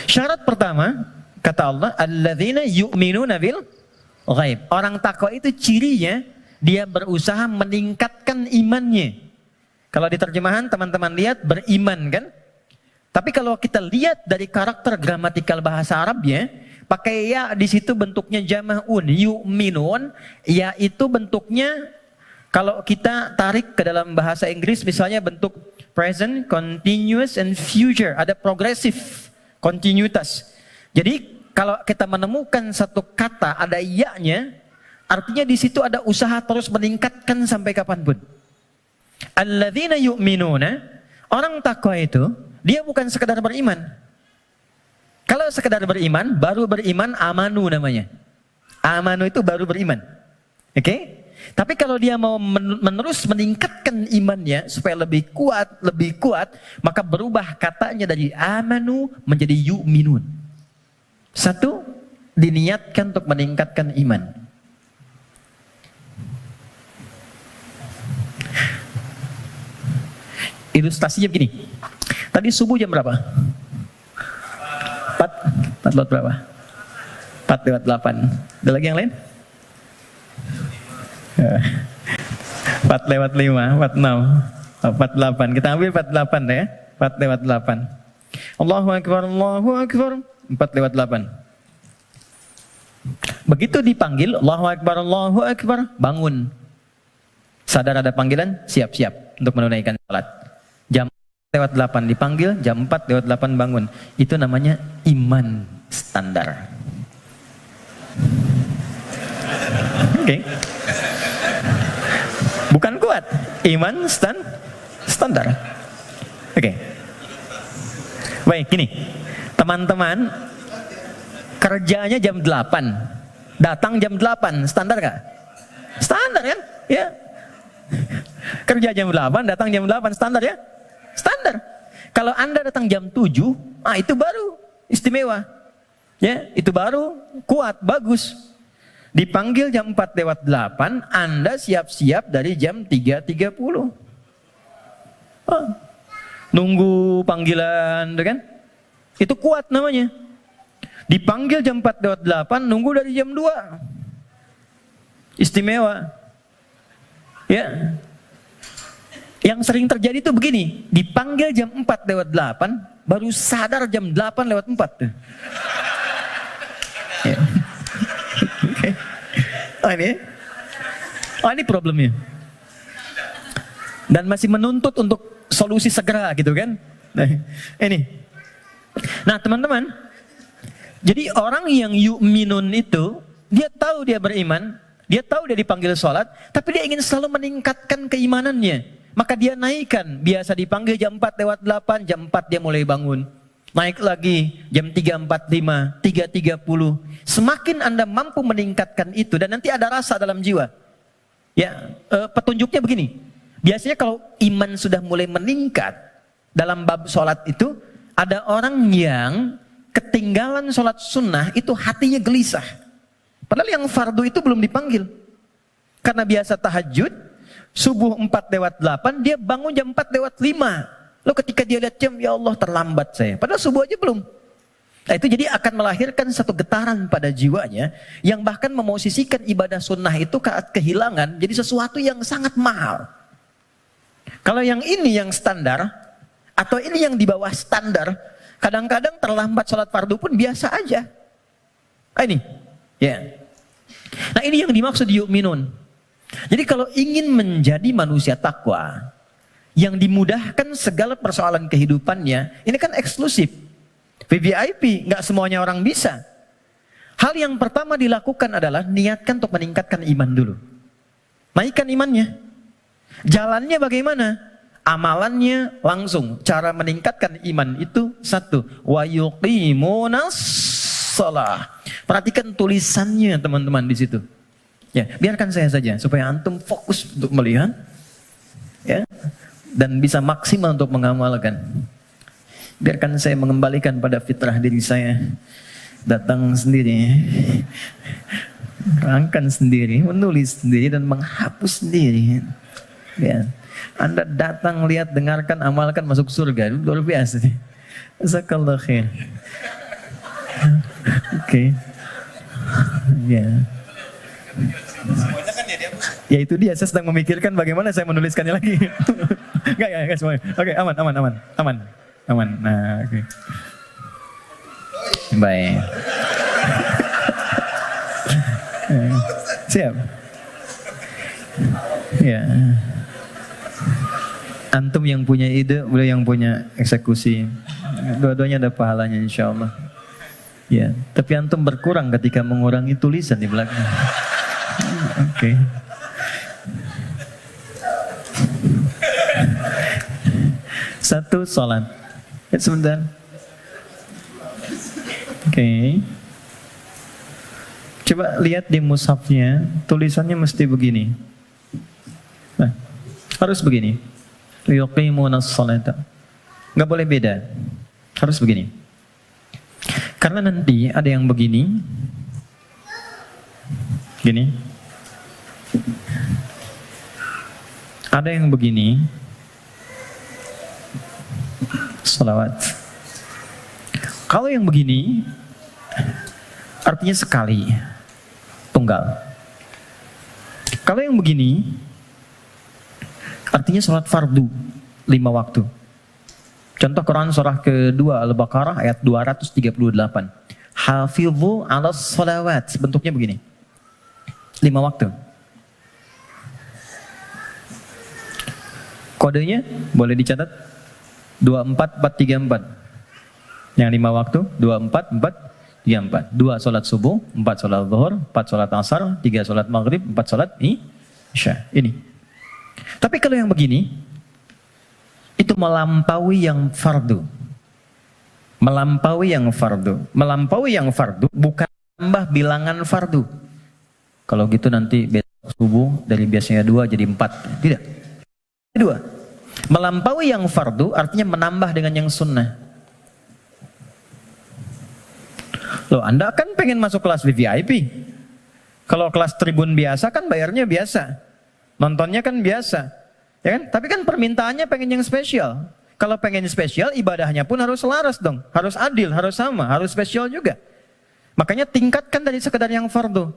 Syarat pertama, kata Allah, alladzina yu'minuna bil ghaib. Orang takwa itu cirinya, dia berusaha meningkatkan imannya. Kalau di terjemahan teman-teman lihat, beriman kan? Tapi kalau kita lihat dari karakter gramatikal bahasa Arabnya, pakai ya di situ bentuknya jama'un, yu'minun, ya itu bentuknya kalau kita tarik ke dalam bahasa Inggris misalnya bentuk present, continuous, and future. Ada progresif, kontinuitas. Jadi kalau kita menemukan satu kata ada ya-nya, artinya di situ ada usaha terus meningkatkan sampai kapanpun. Alladzina yu'minuna, orang takwa itu, dia bukan sekedar beriman. Kalau sekedar beriman, baru beriman amanu namanya. Amanu itu baru beriman. Oke? Tapi kalau dia mau menerus meningkatkan imannya supaya lebih kuat, maka berubah katanya dari amanu menjadi yu'minun. Satu, diniatkan untuk meningkatkan iman. Ilustrasinya begini. Tadi subuh jam berapa? 4 lewat berapa? 4 lewat 8. Ada lagi yang lain? 4 lewat 5, 46, 48. Kita ambil 48 ya. 4 lewat 8. Allahu Akbar, Allahu Akbar. 4 lewat 8. Begitu dipanggil, Allahu Akbar, Allahu Akbar, bangun. Sadar ada panggilan, siap-siap untuk menunaikan salat. Jam 4 lewat 8 dipanggil, jam 4 lewat 8 bangun. Itu namanya iman standar. Oke. Bukan kuat, iman standar. Oke. Baik, gini. Teman-teman, kerjanya jam 8. Datang jam 8, standar gak? Standar kan? Ya. Kerja jam 8, datang jam 8, standar ya? Standar. Kalau Anda datang jam 7, itu baru istimewa. Ya, itu baru kuat, bagus. Dipanggil jam 4 lewat 8, Anda siap-siap dari jam 3.30. Nunggu panggilan, kan? Itu kuat namanya. Dipanggil jam 4 lewat 8, nunggu dari jam 2. Istimewa. Ya. Yang sering terjadi itu begini, dipanggil jam 4 lewat 8, baru sadar jam 8 lewat 4. Ya. Ini problemnya. Dan masih menuntut untuk solusi segera gitu kan. Nah, ini. Nah teman-teman, jadi orang yang yu'minun itu, dia tahu dia beriman, dia tahu dia dipanggil sholat, tapi dia ingin selalu meningkatkan keimanannya. Maka dia naikkan, biasa dipanggil jam 4 lewat 8, jam 4 dia mulai bangun. Naik lagi jam 3.45, 3.30. Semakin Anda mampu meningkatkan itu dan nanti ada rasa dalam jiwa. Ya, petunjuknya begini. Biasanya kalau iman sudah mulai meningkat dalam bab sholat itu, ada orang yang ketinggalan sholat sunnah itu hatinya gelisah. Padahal yang fardu itu belum dipanggil. Karena biasa tahajud, subuh 4 lewat 8, dia bangun jam 4 lewat 5. Lalu ketika dia lihat jam, ya Allah terlambat saya. Padahal subuh aja belum. Nah itu jadi akan melahirkan satu getaran pada jiwanya, yang bahkan memosisikan ibadah sunnah itu kehilangan, jadi sesuatu yang sangat mahal. Kalau yang ini yang standar, atau ini yang di bawah standar, kadang-kadang terlambat sholat fardu pun biasa aja. Ini, ya. Nah ini yang dimaksud yu'minun. Jadi kalau ingin menjadi manusia takwa yang dimudahkan segala persoalan kehidupannya, ini kan eksklusif. VVIP, nggak semuanya orang bisa. Hal yang pertama dilakukan adalah niatkan untuk meningkatkan iman dulu. Naikkan imannya. Jalannya bagaimana? Amalannya langsung. Cara meningkatkan iman itu satu, wa yuqimunas shalah. Perhatikan tulisannya teman-teman di situ. Ya, biarkan saya saja supaya antum fokus untuk melihat, ya, dan bisa maksimal untuk mengamalkan. Biarkan saya mengembalikan pada fitrah diri saya. Datang sendiri, rangkan sendiri, menulis sendiri dan menghapus sendiri. Ya. Anda datang, lihat, dengarkan, amalkan, masuk surga. Luar biasa. Jazakallah khair. Oke. Ya. Ya itu dia, saya sedang memikirkan bagaimana saya menuliskannya lagi. Enggak semuanya. Oke, aman. Nah, oke. Baik. Siap. Ya. Antum yang punya ide, beliau yang punya eksekusi. Dua-duanya ada pahalanya insya Allah. Ya, tapi antum berkurang ketika mengurangi tulisan di belakang. Oke. Satu, salat. Sebentar. Oke. Coba lihat di mushafnya, tulisannya mesti begini. Nah, harus begini. Yuqimunas salata. Enggak boleh beda. Harus begini. Karena nanti ada yang begini. Gini. Ada yang begini. Salawat. Kalau yang begini artinya sekali, tunggal. Kalau yang begini artinya sholat fardu 5 waktu. Contoh Quran surah kedua Al-Baqarah ayat 238. Hafidhu 'alas shalawat. Bentuknya begini. 5 waktu. Kodenya boleh dicatat 24434. Yang 5 waktu 24434. 2 sholat subuh, 4 sholat zuhur, 4 sholat asar, 3 sholat maghrib, 4 sholat isya. Ini. Tapi kalau yang begini, itu melampaui yang fardu. Melampaui yang fardu. Melampaui yang fardu bukan tambah bilangan fardu. Kalau gitu nanti besok subuh dari biasanya 2 jadi 4. Tidak. 2. Melampaui yang fardu artinya menambah dengan yang sunnah. Loh, Anda kan pengen masuk kelas VIP. Kalau kelas tribun biasa kan bayarnya biasa. Nontonnya kan biasa. Ya kan? Tapi kan permintaannya pengen yang spesial. Kalau pengen spesial, ibadahnya pun harus selaras dong. Harus adil, harus sama, harus spesial juga. Makanya tingkatkan dari sekedar yang fardu.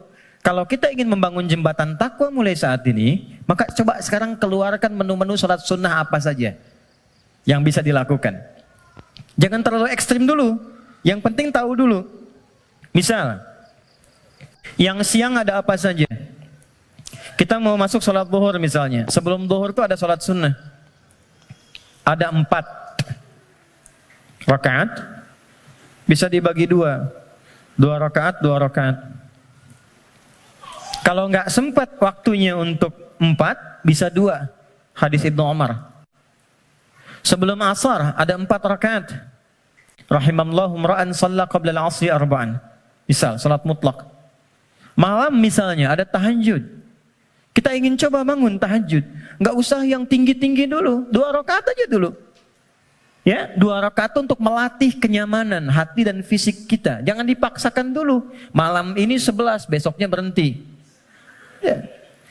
Kalau kita ingin membangun jembatan takwa mulai saat ini, maka coba sekarang keluarkan menu-menu sholat sunnah apa saja yang bisa dilakukan. Jangan terlalu ekstrim dulu. Yang penting tahu dulu. Misal, yang siang ada apa saja? Kita mau masuk sholat zuhur misalnya. Sebelum zuhur itu ada sholat sunnah. Ada 4 rakaat. Bisa dibagi 2. 2 rakaat, 2 rakaat. Kalau nggak sempat waktunya untuk 4, bisa 2. Hadis Ibnu Umar. Sebelum asar ada 4 rakaat. Rahimallahu imra'an shalla qabla al-'asri arba'an. Misal, salat mutlak. Malam misalnya ada tahajud. Kita ingin coba bangun tahajud. Nggak usah yang tinggi-tinggi dulu. 2 rakaat aja dulu. Ya, 2 rakaat untuk melatih kenyamanan hati dan fisik kita. Jangan dipaksakan dulu. Malam ini 11, besoknya berhenti. Ya.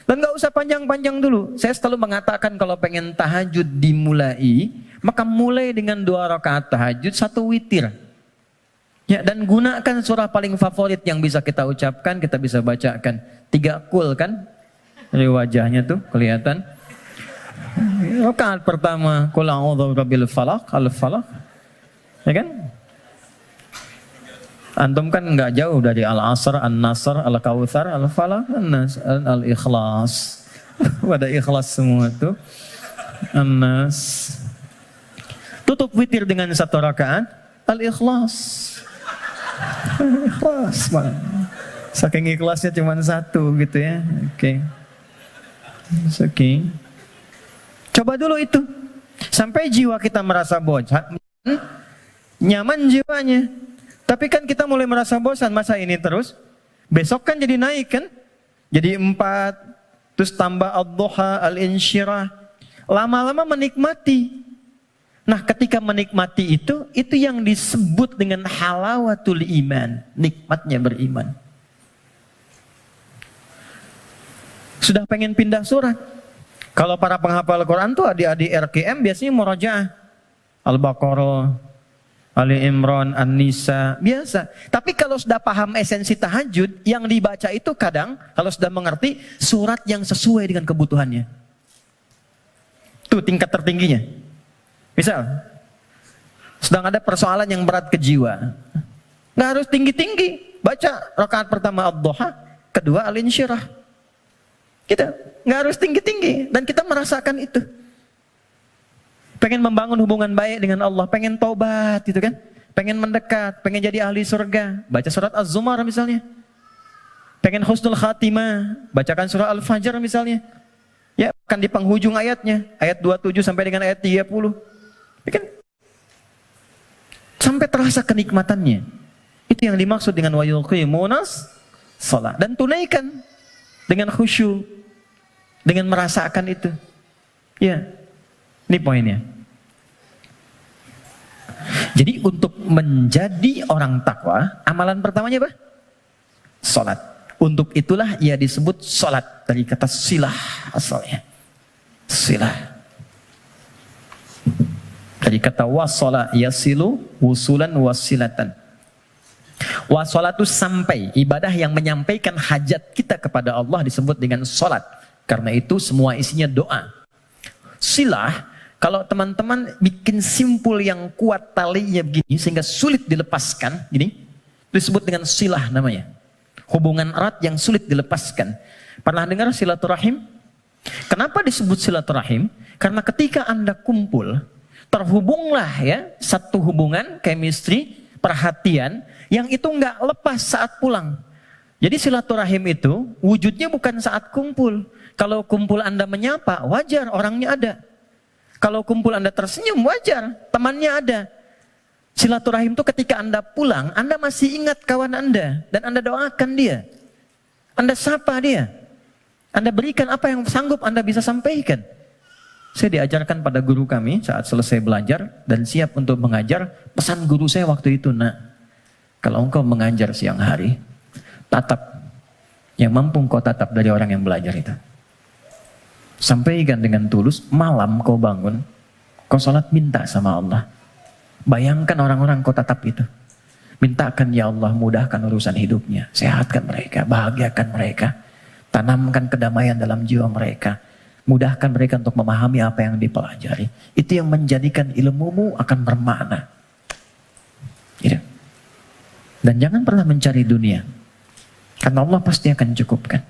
Dan nggak usah panjang-panjang dulu. Saya selalu mengatakan kalau pengen tahajud dimulai, maka mulai dengan 2 rakaat tahajud, 1 witir. Ya, dan gunakan surah paling favorit yang bisa kita ucapkan, kita bisa bacakan. 3 kul kan? Dari wajahnya tuh kelihatan. Rakaat pertama, qul a'udzu birabbil falaq, al-falaq. Ya kan? Antum kan enggak jauh dari al-asr, an-nasr, al-kautsar, al-falaq, an-nas, al-ikhlas. Pada ikhlas semua tuh. An-Nas. Tutup witir dengan 1 rakaat. Al-Ikhlas. Ikhlas, Bang. Saking ikhlasnya cuma 1 gitu ya. Oke. Oke. Coba dulu itu. Sampai jiwa kita merasa bosan, nyaman jiwanya. Tapi kan kita mulai merasa bosan, masa ini terus? Besok kan jadi naik kan? Jadi 4, terus tambah ad-duha, al-insyirah. Lama-lama menikmati. Nah, ketika menikmati itu yang disebut dengan halawatul iman, nikmatnya beriman. Sudah pengen pindah surat. Kalau para penghafal Quran tuh adik-adik RKM biasanya murojaah. Al-Baqarah, Ali Imran, An-Nisa, biasa. Tapi kalau sudah paham esensi tahajud, yang dibaca itu kadang, kalau sudah mengerti, surat yang sesuai dengan kebutuhannya. Itu tingkat tertingginya. Misal, sedang ada persoalan yang berat ke jiwa. Nggak harus tinggi-tinggi. Baca rakaat pertama ad-duha, kedua al-insyirah. Kita nggak harus tinggi-tinggi. Dan kita merasakan itu. Pengen membangun hubungan baik dengan Allah. Pengen taubat gitu kan. Pengen mendekat. Pengen jadi ahli surga. Baca surat Az-Zumar misalnya. Pengen husnul khatimah. Bacakan surah Al-Fajr misalnya. Ya, akan di penghujung ayatnya. Ayat 27 sampai dengan ayat 30. Ya kan? Sampai terasa kenikmatannya. Itu yang dimaksud dengan wa yuqimunas shalah. Dan tunaikan dengan khusyuk, dengan merasakan itu. Ya. Ini poinnya. Jadi untuk menjadi orang takwa, amalan pertamanya apa? Salat. Untuk itulah ia disebut salat, dari kata silah asalnya. Silah. Dari kata wasala yasilu wusulan wasilatan. Wasala itu sampai, ibadah yang menyampaikan hajat kita kepada Allah disebut dengan salat. Karena itu semua isinya doa. Silah, kalau teman-teman bikin simpul yang kuat talinya begini sehingga sulit dilepaskan, gini, disebut dengan silah namanya. Hubungan erat yang sulit dilepaskan. Pernah dengar silaturahim? Kenapa disebut silaturahim? Karena ketika Anda kumpul, terhubunglah ya satu hubungan, chemistry, perhatian yang itu nggak lepas saat pulang. Jadi silaturahim itu wujudnya bukan saat kumpul. Kalau kumpul Anda menyapa, wajar orangnya ada. Kalau kumpul Anda tersenyum, wajar temannya ada. Silaturahim itu ketika Anda pulang, Anda masih ingat kawan Anda dan Anda doakan dia. Anda sapa dia. Anda berikan apa yang sanggup Anda bisa sampaikan. Saya diajarkan pada guru kami saat selesai belajar dan siap untuk mengajar. Pesan guru saya waktu itu, nak, kalau engkau mengajar siang hari, tatap yang mampu engkau tatap dari orang yang belajar itu. Sampaikan dengan tulus, malam kau bangun, kau sholat minta sama Allah. Bayangkan orang-orang kau tatap itu. Mintakan ya Allah mudahkan urusan hidupnya, sehatkan mereka, bahagiakan mereka, tanamkan kedamaian dalam jiwa mereka. Mudahkan mereka untuk memahami apa yang dipelajari. Itu yang menjadikan ilmumu akan bermakna. Gitu. Dan jangan pernah mencari dunia. Karena Allah pasti akan cukupkan.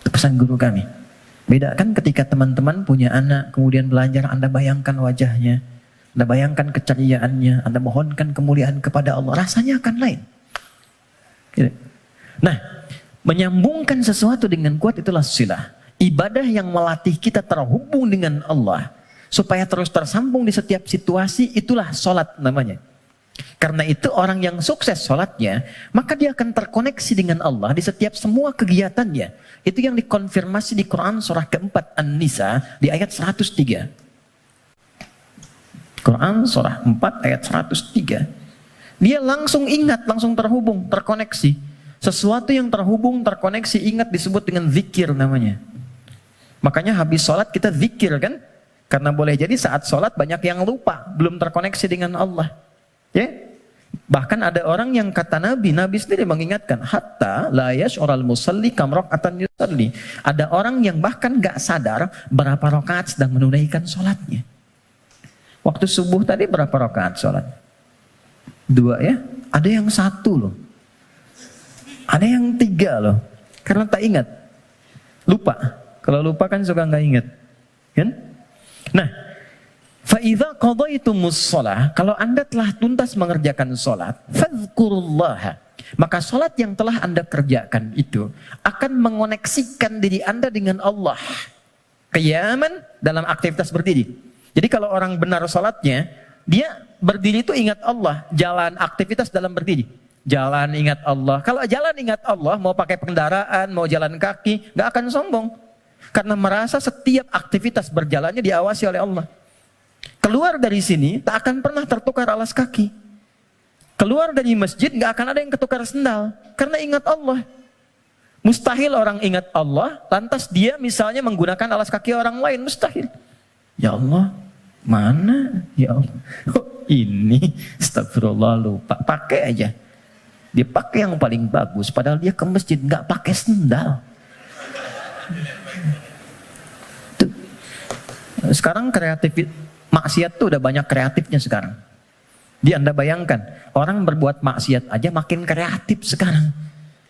Itu pesan guru kami. Bedakan ketika teman-teman punya anak, kemudian belajar, Anda bayangkan wajahnya. Anda bayangkan keceriaannya. Anda mohonkan kemuliaan kepada Allah. Rasanya akan lain. Gitu. Nah, menyambungkan sesuatu dengan kuat itulah silah. Ibadah yang melatih kita terhubung dengan Allah supaya terus tersambung di setiap situasi, itulah sholat namanya. Karena itu orang yang sukses sholatnya, maka dia akan terkoneksi dengan Allah di setiap semua kegiatannya. Itu yang dikonfirmasi di Quran surah keempat An-Nisa di ayat 103. Quran surah 4 ayat 103. Dia langsung ingat, langsung terhubung, terkoneksi. Sesuatu yang terhubung, terkoneksi, ingat disebut dengan zikir namanya. Makanya habis sholat kita zikir kan? Karena boleh jadi saat sholat banyak yang lupa, belum terkoneksi dengan Allah. Ya? Bahkan ada orang yang kata Nabi sendiri mengingatkan, hatta la yash'ural musalli kam raka'atan yusalli. Ada orang yang bahkan gak sadar berapa rakaat sedang menunaikan sholatnya. Waktu subuh tadi berapa rakaat sholat? 2 ya? Ada yang 1 loh. Ada yang 3 loh. Karena tak ingat. Lupa. Kalau lupa kan suka nggak ingat. Kan? Nah, فَإِذَا قَضَيْتُمُ الصَّلَاةَ, kalau Anda telah tuntas mengerjakan sholat, فَاذْكُرُوا, maka sholat yang telah Anda kerjakan itu akan mengoneksikan diri Anda dengan Allah. Qiyaman, dalam aktivitas berdiri. Jadi kalau orang benar sholatnya, dia berdiri itu ingat Allah, jalan aktivitas dalam berdiri. Jalan ingat Allah. Kalau jalan ingat Allah, mau pakai kendaraan, mau jalan kaki, nggak akan sombong. Karena merasa setiap aktivitas berjalannya diawasi oleh Allah. Keluar dari sini, tak akan pernah tertukar alas kaki. Keluar dari masjid, nggak akan ada yang ketukar sendal. Karena ingat Allah. Mustahil orang ingat Allah, lantas dia misalnya menggunakan alas kaki orang lain. Mustahil. Ya Allah, mana? Ya Allah. Oh, ini, astagfirullah, lupa. Pakai aja. Dia pakai yang paling bagus, padahal dia ke masjid nggak pakai sendal. Tuh. Sekarang kreatif, maksiat tuh udah banyak kreatifnya sekarang. Jadi Anda bayangkan, orang berbuat maksiat aja makin kreatif sekarang.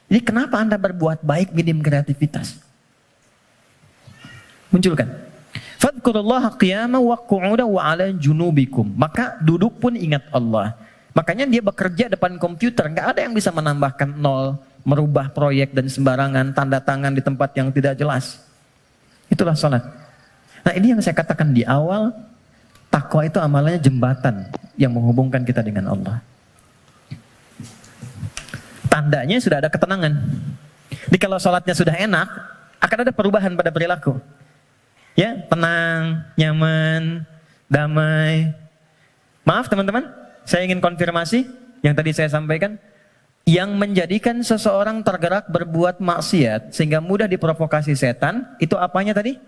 Jadi kenapa Anda berbuat baik minim kreativitas? Munculkan. Fadhkurullaha qiyaman wa qu'udan wa 'ala junubikum. Maka duduk pun ingat Allah. Makanya dia bekerja depan komputer, nggak ada yang bisa menambahkan nol, merubah proyek dan sembarangan, tanda tangan di tempat yang tidak jelas. Itulah sholat. Nah, ini yang saya katakan di awal, takwa itu amalannya jembatan yang menghubungkan kita dengan Allah. Tandanya sudah ada ketenangan. Jadi kalau sholatnya sudah enak, akan ada perubahan pada perilaku. Ya, tenang, nyaman, damai. Maaf teman-teman, saya ingin konfirmasi yang tadi saya sampaikan. Yang menjadikan seseorang tergerak berbuat maksiat sehingga mudah diprovokasi setan, itu apanya tadi?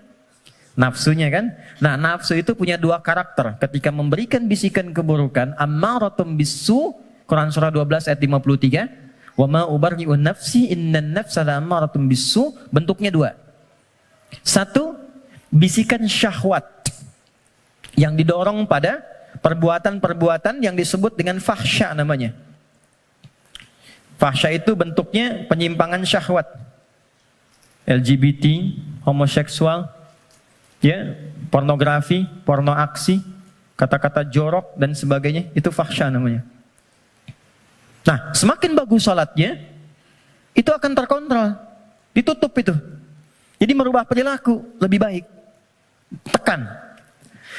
Nafsunya kan? Nah, nafsu itu punya dua karakter. Ketika memberikan bisikan keburukan, ammaratum bisu, Quran surah 12 ayat 53. Wa ma ubarri'un nafsi innan nafsa la'ammaratun bisu, bentuknya dua. Satu, bisikan syahwat yang didorong pada perbuatan-perbuatan yang disebut dengan fahsya namanya. Fahsya itu bentuknya penyimpangan syahwat. LGBT, homoseksual, ya, pornografi, porno aksi, kata-kata jorok dan sebagainya, itu fahsya namanya. Nah, semakin bagus salatnya, itu akan terkontrol, ditutup itu. Jadi merubah perilaku lebih baik. Tekan.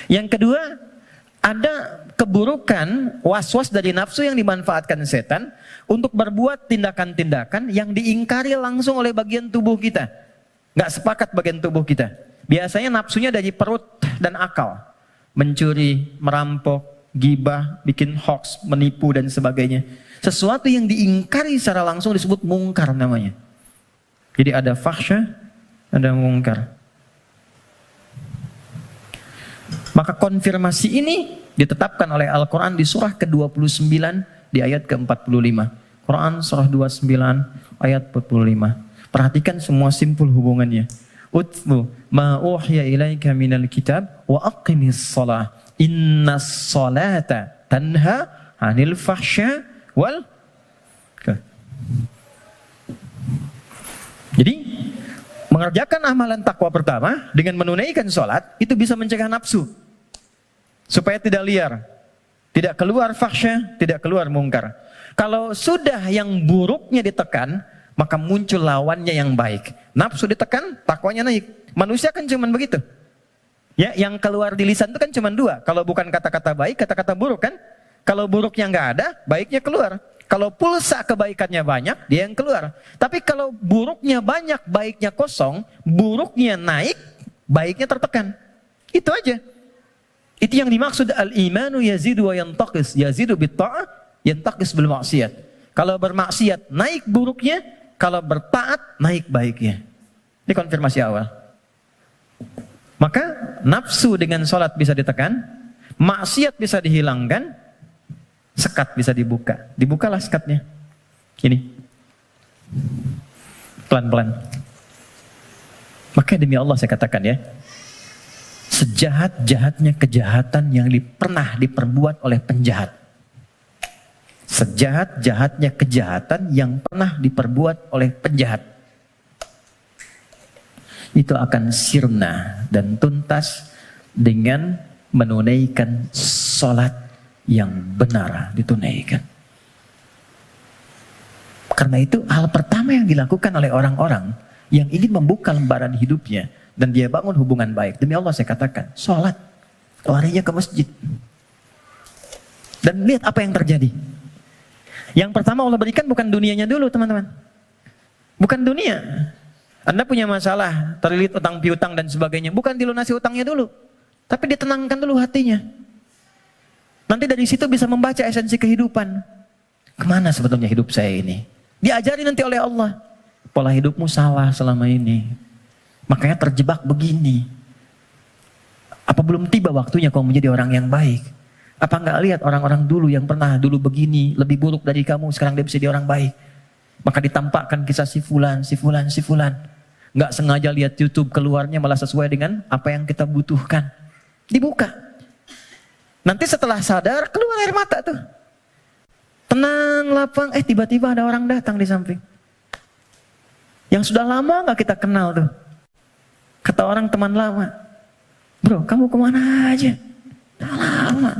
Yang kedua, ada keburukan, was-was dari nafsu yang dimanfaatkan setan untuk berbuat tindakan-tindakan yang diingkari langsung oleh bagian tubuh kita. Nggak sepakat bagian tubuh kita. Biasanya nafsunya dari perut dan akal. Mencuri, merampok, gibah, bikin hoax, menipu dan sebagainya. Sesuatu yang diingkari secara langsung disebut mungkar namanya. Jadi ada fahsya, ada mungkar. Maka konfirmasi ini ditetapkan oleh Al-Quran di surah ke-29 di ayat ke-45. Quran surah 29 ayat 45. Perhatikan semua simpul hubungannya. Utlu ma uhiya ilaika minal kitab wa aqimis shalah. Innas salata tanha 'anil fahsya wal. Jadi mengerjakan amalan takwa pertama dengan menunaikan sholat itu bisa mencegah nafsu supaya tidak liar, tidak keluar fahsya, tidak keluar mungkar. Kalau sudah yang buruknya ditekan, maka muncul lawannya yang baik. Nafsu ditekan, takwanya naik. Manusia kan cuma begitu. Ya, yang keluar di lisan itu kan cuma dua. Kalau bukan kata-kata baik, kata-kata buruk kan. Kalau buruknya nggak ada, baiknya keluar. Kalau pulsa kebaikannya banyak, dia yang keluar. Tapi kalau buruknya banyak, baiknya kosong, buruknya naik, baiknya tertekan. Itu aja. Itu yang dimaksud al-imanu yazidu wa yantaqis. Yazidu bitta'ah, yantaqis bil maksiat. Kalau bermaksiat, naik buruknya. Kalau bertaat, naik baiknya. Ini konfirmasi awal. Maka nafsu dengan sholat bisa ditekan, maksiat bisa dihilangkan, sekat bisa dibuka. Dibukalah sekatnya. Ini. Pelan-pelan. Maka demi Allah saya katakan ya, sejahat-jahatnya kejahatan yang pernah diperbuat oleh penjahat. Sejahat-jahatnya kejahatan yang pernah diperbuat oleh penjahat. itu akan sirna dan tuntas dengan menunaikan sholat yang benar ditunaikan. Karena itu hal pertama yang dilakukan oleh orang-orang yang ingin membuka lembaran hidupnya dan dia bangun hubungan baik. Demi Allah saya katakan, sholat. Larinya ke masjid. Dan lihat apa yang terjadi. Yang pertama Allah berikan bukan dunianya dulu teman-teman. Bukan dunia. Anda punya masalah, terlilit utang piutang dan sebagainya. Bukan dilunasi utangnya dulu. Tapi ditenangkan dulu hatinya. Nanti dari situ bisa membaca esensi kehidupan. Kemana sebetulnya hidup saya ini? Diajari nanti oleh Allah. Pola hidupmu salah selama ini. Makanya terjebak begini. Apa belum tiba waktunya kau menjadi orang yang baik? Apa enggak lihat orang-orang dulu yang pernah dulu begini, lebih buruk dari kamu, sekarang dia bisa jadi orang baik. Maka ditampakkan kisah si fulan. Enggak sengaja lihat YouTube keluarnya malah sesuai dengan apa yang kita butuhkan. Dibuka. Nanti setelah sadar keluar air mata tuh. Tenang, lapang, tiba-tiba ada orang datang di samping. Yang sudah lama enggak kita kenal tuh. Kata orang teman lama, bro kamu kemana aja? Udah lama.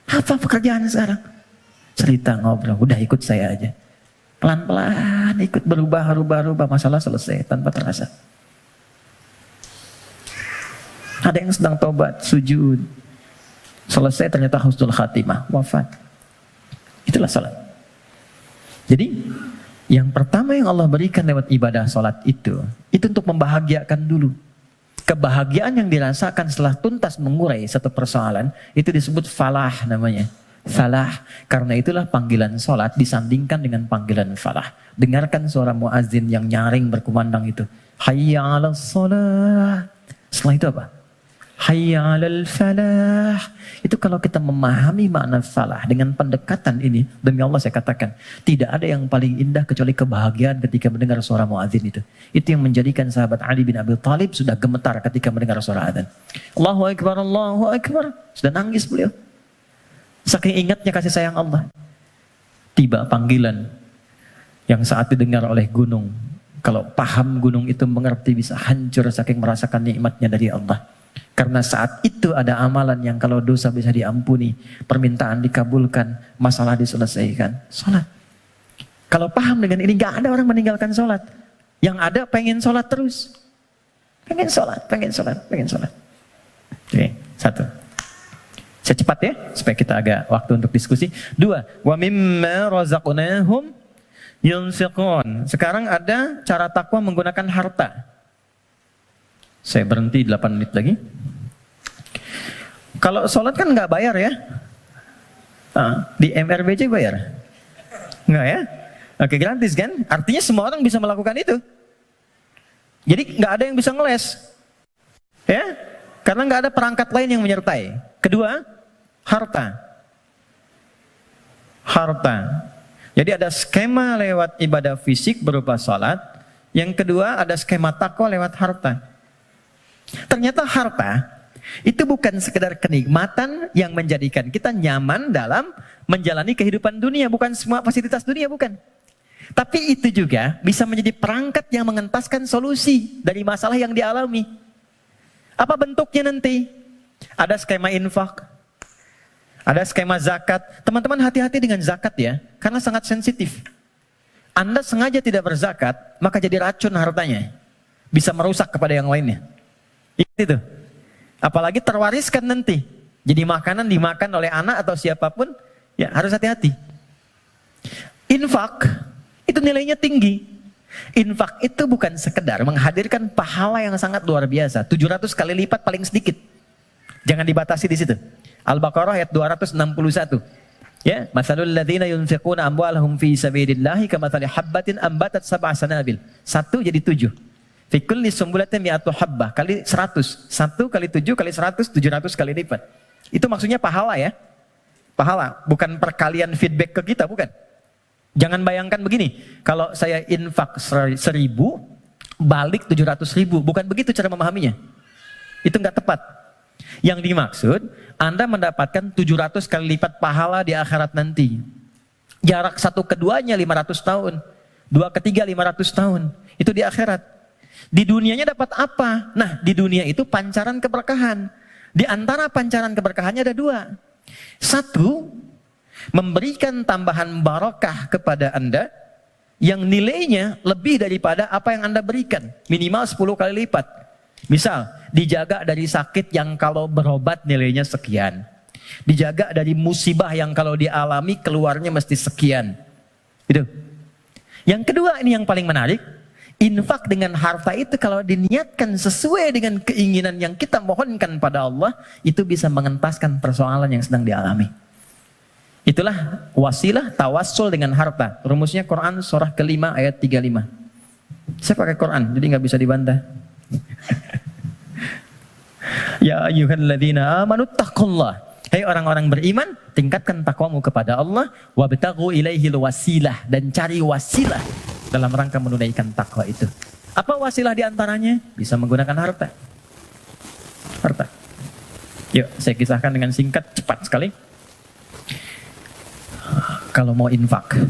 Apa pekerjaan sekarang? Cerita ngobrol, udah ikut saya aja. Pelan-pelan ikut berubah, masalah selesai tanpa terasa. Ada yang sedang tobat, sujud. Selesai ternyata husnul khatimah, wafat. Itulah salat. Jadi yang pertama yang Allah berikan lewat ibadah salat itu untuk membahagiakan dulu. Kebahagiaan yang dirasakan setelah tuntas mengurai satu persoalan itu disebut falah namanya. Falah. Karena itulah panggilan salat disandingkan dengan panggilan falah. Dengarkan suara muazin yang nyaring berkumandang itu. Hayya 'alas shalah. Setelah itu apa? Hayya 'alal falah. Itu kalau kita memahami makna falah dengan pendekatan ini, demi Allah saya katakan, tidak ada yang paling indah kecuali kebahagiaan ketika mendengar suara muadzin itu. Itu yang menjadikan sahabat Ali bin Abi Thalib sudah gemetar ketika mendengar suara adzan. Allahu Akbar, Allahu Akbar. Sudah nangis beliau. Saking ingatnya kasih sayang Allah. Tiba panggilan yang saat didengar oleh gunung. Kalau paham gunung itu mengerti bisa hancur saking merasakan nikmatnya dari Allah. Karena saat itu ada amalan yang kalau dosa bisa diampuni, permintaan dikabulkan, masalah diselesaikan. Sholat. Kalau paham dengan ini, gak ada orang meninggalkan sholat. Yang ada pengen sholat terus. Pengen sholat. Oke, satu. Saya cepat ya, supaya kita agak waktu untuk diskusi. Dua, wa mimma razaqnahum yunfiqun. Sekarang ada cara takwa menggunakan harta. Saya berhenti 8 menit lagi. Kalau sholat kan nggak bayar ya? Di MRBJ bayar? Nggak ya? Oke, gratis kan? Artinya semua orang bisa melakukan itu. Jadi nggak ada yang bisa ngeles. Ya? Karena nggak ada perangkat lain yang menyertai. Kedua, harta. Jadi ada skema lewat ibadah fisik berupa sholat. Yang kedua ada skema takwa lewat harta. Ternyata harta itu bukan sekedar kenikmatan yang menjadikan kita nyaman dalam menjalani kehidupan dunia. Bukan semua fasilitas dunia, bukan. Tapi itu juga bisa menjadi perangkat yang mengentaskan solusi dari masalah yang dialami. Apa bentuknya nanti? Ada skema infak, ada skema zakat. Teman-teman hati-hati dengan zakat ya, karena sangat sensitif. Anda sengaja tidak berzakat, maka jadi racun hartanya. Bisa merusak kepada yang lainnya. Itu. Apalagi terwariskan nanti. Jadi makanan dimakan oleh anak atau siapapun, ya harus hati-hati. Infak, itu nilainya tinggi. Infak itu bukan sekedar menghadirkan pahala yang sangat luar biasa. 700 kali lipat paling sedikit. Jangan dibatasi di situ. Al-Baqarah ayat 261. Ya, masalul ladzina yunfiquna amwalahum fi sabilillahi kamathali habbatin ambatat sab'a sanabil. 1 jadi 7. Fi kulli sumbulatin mi'atu habbah kali 100. 1 kali 7 kali 100, 700 kali lipat. Itu maksudnya pahala ya. Pahala, bukan perkalian feedback ke kita, bukan. Jangan bayangkan begini, kalau saya infak 1.000, balik 700.000. Bukan begitu cara memahaminya. Itu nggak tepat. Yang dimaksud, Anda mendapatkan 700 kali lipat pahala di akhirat nanti. Jarak satu keduanya 500 tahun. 2 ke 3 500 tahun. Itu di akhirat. Di dunianya dapat apa? Nah, di dunia itu pancaran keberkahan. Di antara pancaran keberkahannya ada dua. Satu, memberikan tambahan barakah kepada Anda yang nilainya lebih daripada apa yang Anda berikan. Minimal 10 kali lipat. Misal, dijaga dari sakit yang kalau berobat nilainya sekian. Dijaga dari musibah yang kalau dialami keluarnya mesti sekian. Itu. Yang kedua, ini yang paling menarik. Infak dengan harta itu kalau diniatkan sesuai dengan keinginan yang kita mohonkan pada Allah, itu bisa mengentaskan persoalan yang sedang dialami. Itulah wasilah tawassul dengan harta. Rumusnya Quran surah ke-5 ayat 35. Saya pakai Quran, jadi nggak bisa dibantah. Ya ayyuhalladzina amanu taqullah. Hai orang-orang beriman, tingkatkan takwamu kepada Allah, wabtaghu ilaihil wasilah, dan cari wasilah dalam rangka menunaikan takwa itu. Apa wasilah diantaranya? Bisa menggunakan harta. Harta. Yuk, saya kisahkan dengan singkat, cepat sekali. Kalau mau infak,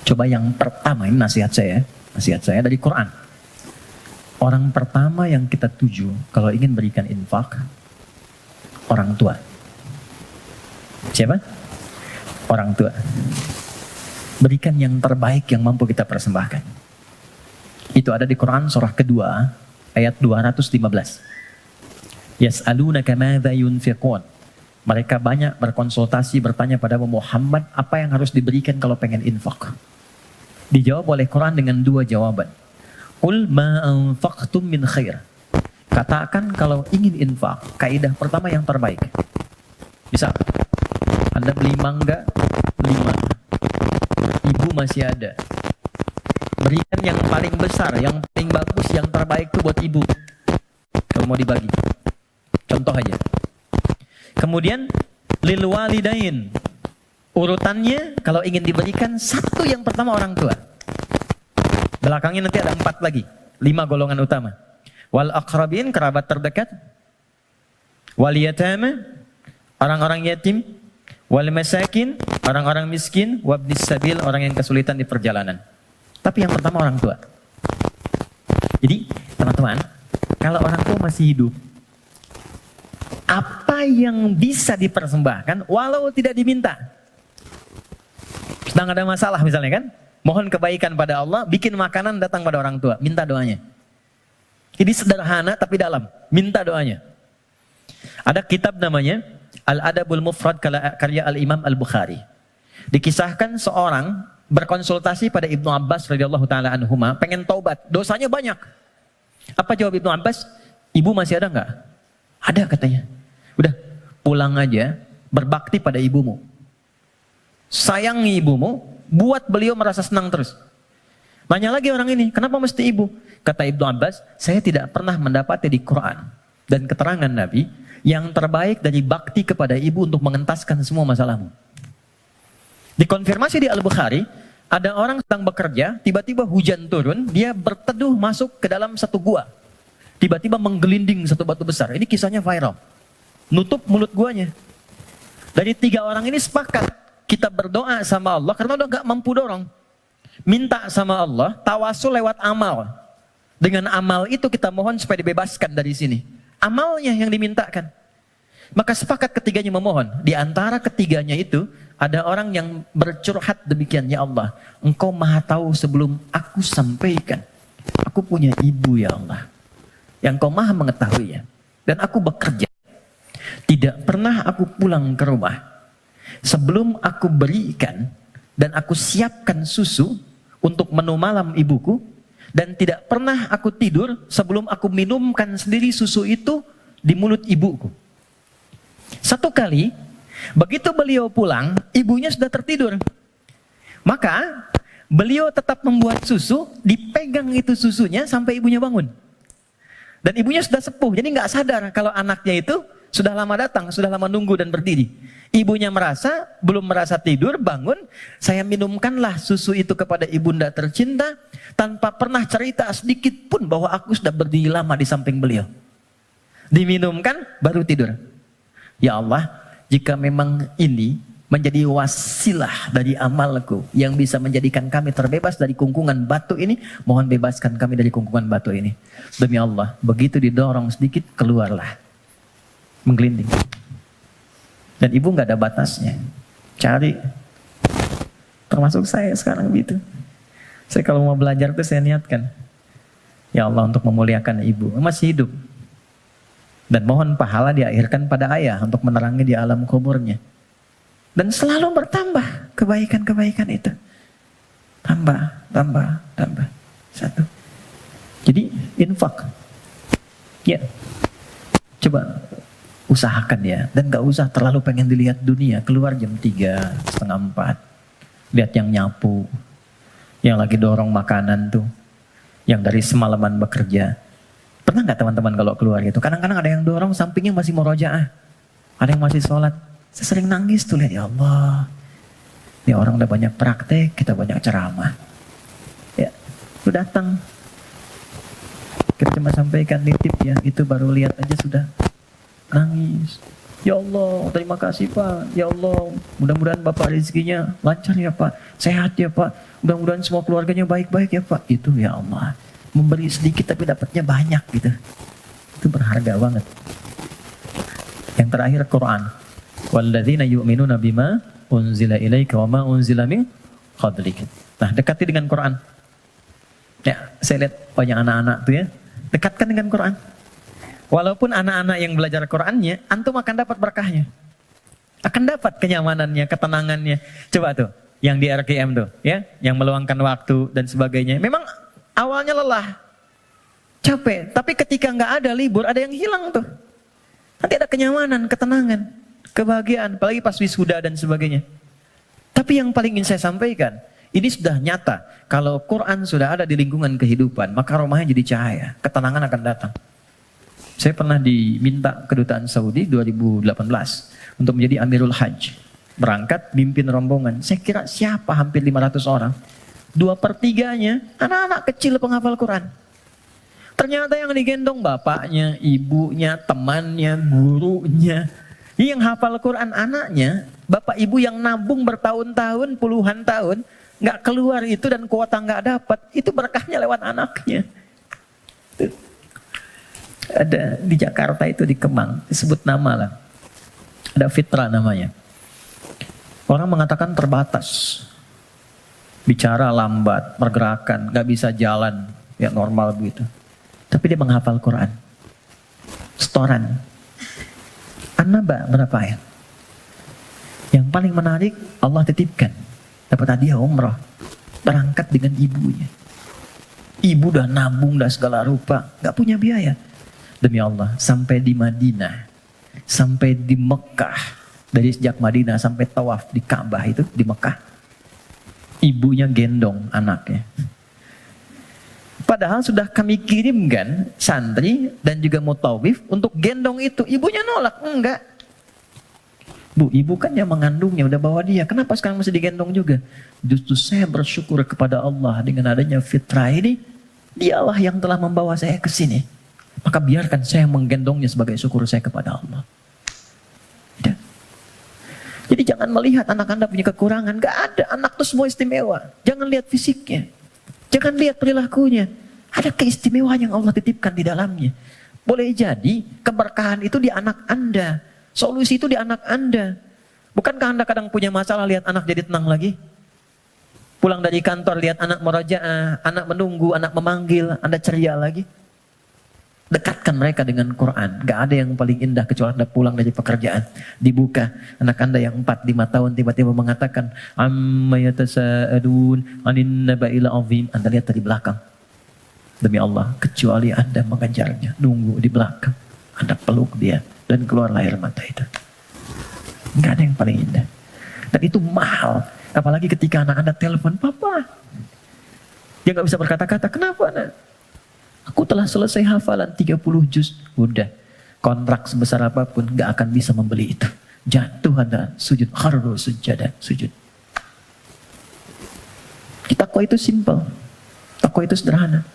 coba yang pertama, ini nasihat saya dari Quran. Orang pertama yang kita tuju kalau ingin berikan infak, orang tua. Siapa? Orang tua. Berikan yang terbaik yang mampu kita persembahkan. Itu ada di Quran surah kedua ayat 215. Yas'alunaka madza yunfiqun. Mereka banyak berkonsultasi bertanya pada Muhammad apa yang harus diberikan kalau pengen infak. Dijawab oleh Quran dengan dua jawaban. Qul ma anfaqtum min khair. Katakan kalau ingin infak, kaidah pertama yang terbaik. Misal, Anda beli mangga 5. Ibu masih ada. Berikan yang paling besar, yang paling bagus, yang terbaik itu buat ibu. Kalau mau dibagi. Contoh aja. Kemudian lil walidain. Urutannya kalau ingin diberikan satu yang pertama orang tua. Belakangnya nanti ada 4 lagi. 5 golongan utama. Wal aqrabin, kerabat terdekat. Wal yatama, orang-orang yatim. Wal masakin, orang-orang miskin. Wabnis sabil, orang yang kesulitan di perjalanan. Tapi yang pertama orang tua. Jadi teman-teman, kalau orang tua masih hidup, apa yang bisa dipersembahkan walau tidak diminta? Sedang ada masalah misalnya kan, mohon kebaikan pada Allah, bikin makanan datang pada orang tua, minta doanya. Jadi sederhana tapi dalam, minta doanya. Ada kitab namanya Al-Adabul Mufrad karya Al-Imam Al-Bukhari. Dikisahkan seorang berkonsultasi pada Ibnu Abbas radhiyallahu taala anhuma, pengen taubat, dosanya banyak. Apa jawab Ibnu Abbas? Ibu masih ada nggak? Ada katanya. Udah, pulang aja, berbakti pada ibumu. Sayangi ibumu, buat beliau merasa senang terus. Nanya lagi orang ini, kenapa mesti ibu? Kata Ibnu Abbas, saya tidak pernah mendapati di Quran dan keterangan Nabi yang terbaik dari bakti kepada ibu untuk mengentaskan semua masalahmu. Dikonfirmasi di Al-Bukhari, ada orang sedang bekerja, tiba-tiba hujan turun, dia berteduh masuk ke dalam satu gua. Tiba-tiba menggelinding satu batu besar. Ini kisahnya viral. Nutup mulut guanya. Dari 3 orang ini sepakat, kita berdoa sama Allah karena udah gak mampu dorong. Minta sama Allah, tawasul lewat amal. Dengan amal itu kita mohon supaya dibebaskan dari sini. Amalnya yang dimintakan. Maka sepakat ketiganya memohon. Di antara ketiganya itu, ada orang yang bercurhat demikian, ya Allah, Engkau maha tahu sebelum aku sampaikan. Aku punya ibu ya Allah, yang Engkau maha mengetahuinya. Dan aku bekerja. Tidak pernah aku pulang ke rumah sebelum aku berikan dan aku siapkan susu untuk menu malam ibuku. Dan tidak pernah aku tidur sebelum aku minumkan sendiri susu itu di mulut ibuku. Satu kali, begitu beliau pulang, ibunya sudah tertidur. Maka, beliau tetap membuat susu, dipegang itu susunya sampai ibunya bangun. Dan ibunya sudah sepuh, jadi nggak sadar kalau anaknya itu sudah lama datang, sudah lama nunggu dan berdiri. Ibunya belum merasa tidur, bangun, saya minumkanlah susu itu kepada ibunda tercinta, tanpa pernah cerita sedikit pun bahwa aku sudah berdiri lama di samping beliau. Diminumkan, baru tidur. Ya Allah, jika memang ini menjadi wasilah dari amalku yang bisa menjadikan kami terbebas dari kungkungan batu ini, mohon bebaskan kami dari kungkungan batu ini. Demi Allah, begitu didorong sedikit, keluarlah. Menggelinding. Dan ibu nggak ada batasnya. Cari. Termasuk saya sekarang gitu. Saya kalau mau belajar tuh saya niatkan, ya Allah, untuk memuliakan ibu. Masih hidup. Dan mohon pahala diakhirkan pada ayah untuk menerangi di alam kuburnya. Dan selalu bertambah kebaikan-kebaikan itu. Tambah. Satu. Jadi infak. Ya. Coba usahakan ya. Dan gak usah terlalu pengen dilihat dunia. Keluar jam 3, setengah 4. Lihat yang nyapu. Yang lagi dorong makanan tuh. Yang dari semalaman bekerja. Pernah gak teman-teman kalau keluar gitu? Kadang-kadang ada yang dorong sampingnya masih murojaah. Ada yang masih sholat. Saya sering nangis tuh lihat, ya Allah. Ya orang udah banyak praktek, kita banyak ceramah. Ya, lu datang. Kita cuma sampaikan nitip ya, itu baru lihat aja sudah nangis. Ya Allah, terima kasih Pak. Ya Allah, mudah-mudahan Bapak rezekinya lancar ya Pak. Sehat ya Pak. Mudah-mudahan semua keluarganya baik-baik ya Pak. Itu ya Allah. Memberi sedikit tapi dapatnya banyak gitu. Itu berharga banget. Yang terakhir Quran. Walladzina yu'minuna bima unzila ilaika wa ma unzila min qablik. Nah, dekati dengan Quran. Ya, saya lihat banyak anak-anak tuh ya. Dekatkan dengan Quran. Walaupun anak-anak yang belajar Qurannya, antum akan dapat berkahnya. Akan dapat kenyamanannya, ketenangannya. Coba tuh, yang di RKM tuh, ya, yang meluangkan waktu dan sebagainya. Memang awalnya lelah, capek, tapi ketika nggak ada libur, ada yang hilang tuh. Nanti ada kenyamanan, ketenangan, kebahagiaan, apalagi pas wisuda dan sebagainya. Tapi yang paling ingin saya sampaikan, ini sudah nyata. Kalau Quran sudah ada di lingkungan kehidupan, maka rumahnya jadi cahaya, ketenangan akan datang. Saya pernah diminta kedutaan Saudi 2018 untuk menjadi Amirul Hajj. Berangkat, mimpin rombongan. Saya kira siapa hampir 500 orang. 2/3-nya anak-anak kecil penghafal Quran. Ternyata yang digendong bapaknya, ibunya, temannya, gurunya. Yang hafal Quran anaknya, bapak ibu yang nabung bertahun-tahun, puluhan tahun, nggak keluar itu dan kuota nggak dapat, itu berkahnya lewat anaknya. Ada di Jakarta itu di Kemang, disebut nama lah. Ada Fitra namanya. Orang mengatakan terbatas. Bicara lambat, pergerakan, nggak bisa jalan, ya normal begitu. Tapi dia menghafal Quran. Setoran. An-Naba berapa ayat? Yang paling menarik, Allah titipkan. Dapat hadiah umrah. Berangkat dengan ibunya. Ibu udah nabung, udah segala rupa. Gak punya biaya. Demi Allah, sampai di Madinah. Sampai di Mekah. Dari sejak Madinah sampai tawaf di Ka'bah itu, di Mekah. Ibunya gendong anaknya. Padahal sudah kami kirimkan santri dan juga mutawif untuk gendong itu. Ibunya nolak, enggak. Bu, ibu kan yang mengandungnya, udah bawa dia. Kenapa sekarang masih digendong juga? Justru saya bersyukur kepada Allah dengan adanya fitrah ini. Dialah yang telah membawa saya ke sini. Maka biarkan saya menggendongnya sebagai syukur saya kepada Allah. Ya. Jadi jangan melihat anak Anda punya kekurangan. Gak ada, anak itu semua istimewa. Jangan lihat fisiknya. Jangan lihat perilakunya. Ada keistimewaan yang Allah titipkan di dalamnya. Boleh jadi keberkahan itu di anak Anda. Solusi itu di anak Anda. Bukankah Anda kadang punya masalah lihat anak jadi tenang lagi? Pulang dari kantor lihat anak merajaah, anak menunggu, anak memanggil, Anda ceria lagi. Dekatkan mereka dengan Quran. Gak ada yang paling indah kecuali Anda pulang dari pekerjaan. Dibuka. Anak Anda yang 4-5 tahun tiba-tiba mengatakan amma yatasa'adun anin naba'il azim. Anda lihat dari belakang. Demi Allah, kecuali Anda mengejarnya. Nunggu di belakang. Anda peluk dia. Dan keluar air mata itu. Gak ada yang paling indah. Dan itu mahal. Apalagi ketika anak Anda telepon, Papa. Dia gak bisa berkata-kata. Kenapa nak? Aku telah selesai hafalan 30 juz. Udah. Kontrak sebesar apapun gak akan bisa membeli itu. Jatuh Anda sujud. Kharru sujada. Sujud. Takwa itu simple. Takwa itu sederhana.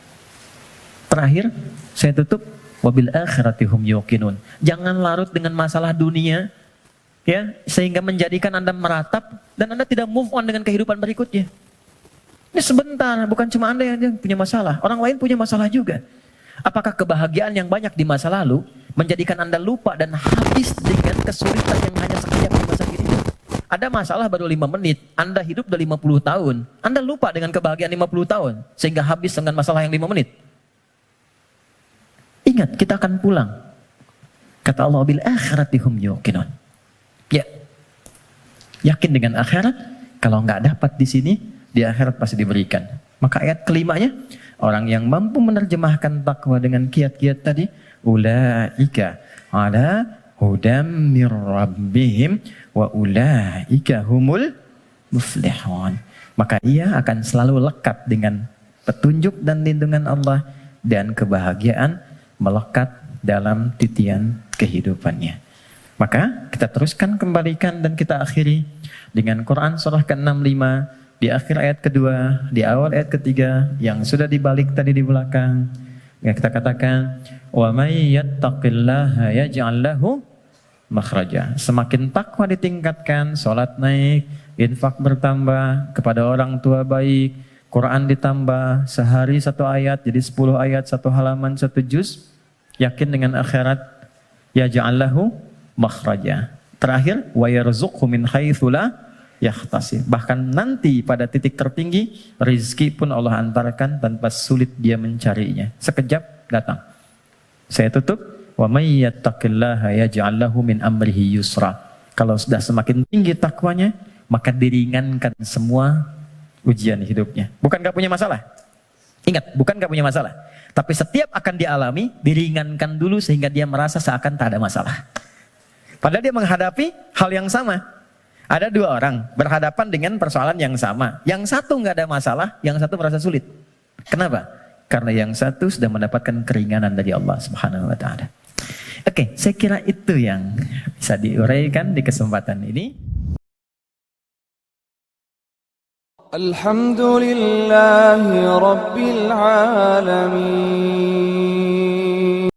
Terakhir, saya tutup. Wabil akhirati hum yuqinun. Jangan larut dengan masalah dunia. Ya, sehingga menjadikan Anda meratap dan Anda tidak move on dengan kehidupan berikutnya. Ini sebentar, bukan cuma Anda yang punya masalah, orang lain punya masalah juga. Apakah kebahagiaan yang banyak di masa lalu menjadikan Anda lupa dan habis dengan kesulitan yang hanya sekejap di masa kini? Ada masalah baru 5 menit, Anda hidup udah 50 tahun. Anda lupa dengan kebahagiaan 50 tahun, sehingga habis dengan masalah yang 5 menit. Ingat, kita akan pulang. Kata Allah, bil akhirati hum yuqinun. Ya, yakin dengan akhirat. Kalau nggak dapat di sini, di akhirat pasti diberikan. Maka ayat kelimanya, orang yang mampu menerjemahkan takwa dengan kiat-kiat tadi, ulaika ala hudam mir rabbihim wa ulaika humul muflihun. Maka ia akan selalu lekat dengan petunjuk dan lindungan Allah, dan kebahagiaan melekat dalam titian kehidupannya. Maka kita teruskan, kembalikan, dan kita akhiri dengan Quran surah ke-65 di akhir ayat kedua, di awal ayat ketiga yang sudah dibalik tadi di belakang. Ya, kita katakan, wa may yattaqillaha yaj'al lahu makhraja. Semakin takwa ditingkatkan, salat naik, infak bertambah, kepada orang tua baik, Quran ditambah, sehari 1 ayat jadi 10 ayat, 1 halaman, 1 juz, yakin dengan akhirat, yaj'al lahu makhraja. Terakhir, wa yarzuqhu min haitsu la yahtasib. Bahkan nanti pada titik tertinggi, rezeki pun Allah antarkan tanpa sulit dia mencarinya. Sekejap datang. Saya tutup, wa may yattaqillaha yaj'al lahu min amrihi yusra. Kalau sudah semakin tinggi takwanya, maka diringankan semua ujian hidupnya. Bukan gak punya masalah. Ingat, bukan gak punya masalah. Tapi setiap akan dialami, diringankan dulu sehingga dia merasa seakan tak ada masalah. Padahal dia menghadapi hal yang sama. Ada 2 orang berhadapan dengan persoalan yang sama. Yang satu nggak ada masalah, yang satu merasa sulit. Kenapa? Karena yang satu sudah mendapatkan keringanan dari Allah Subhanahu wa Ta'ala. Oke, saya kira itu yang bisa diuraikan di kesempatan ini. Alhamdulillahi Rabbil Alamin.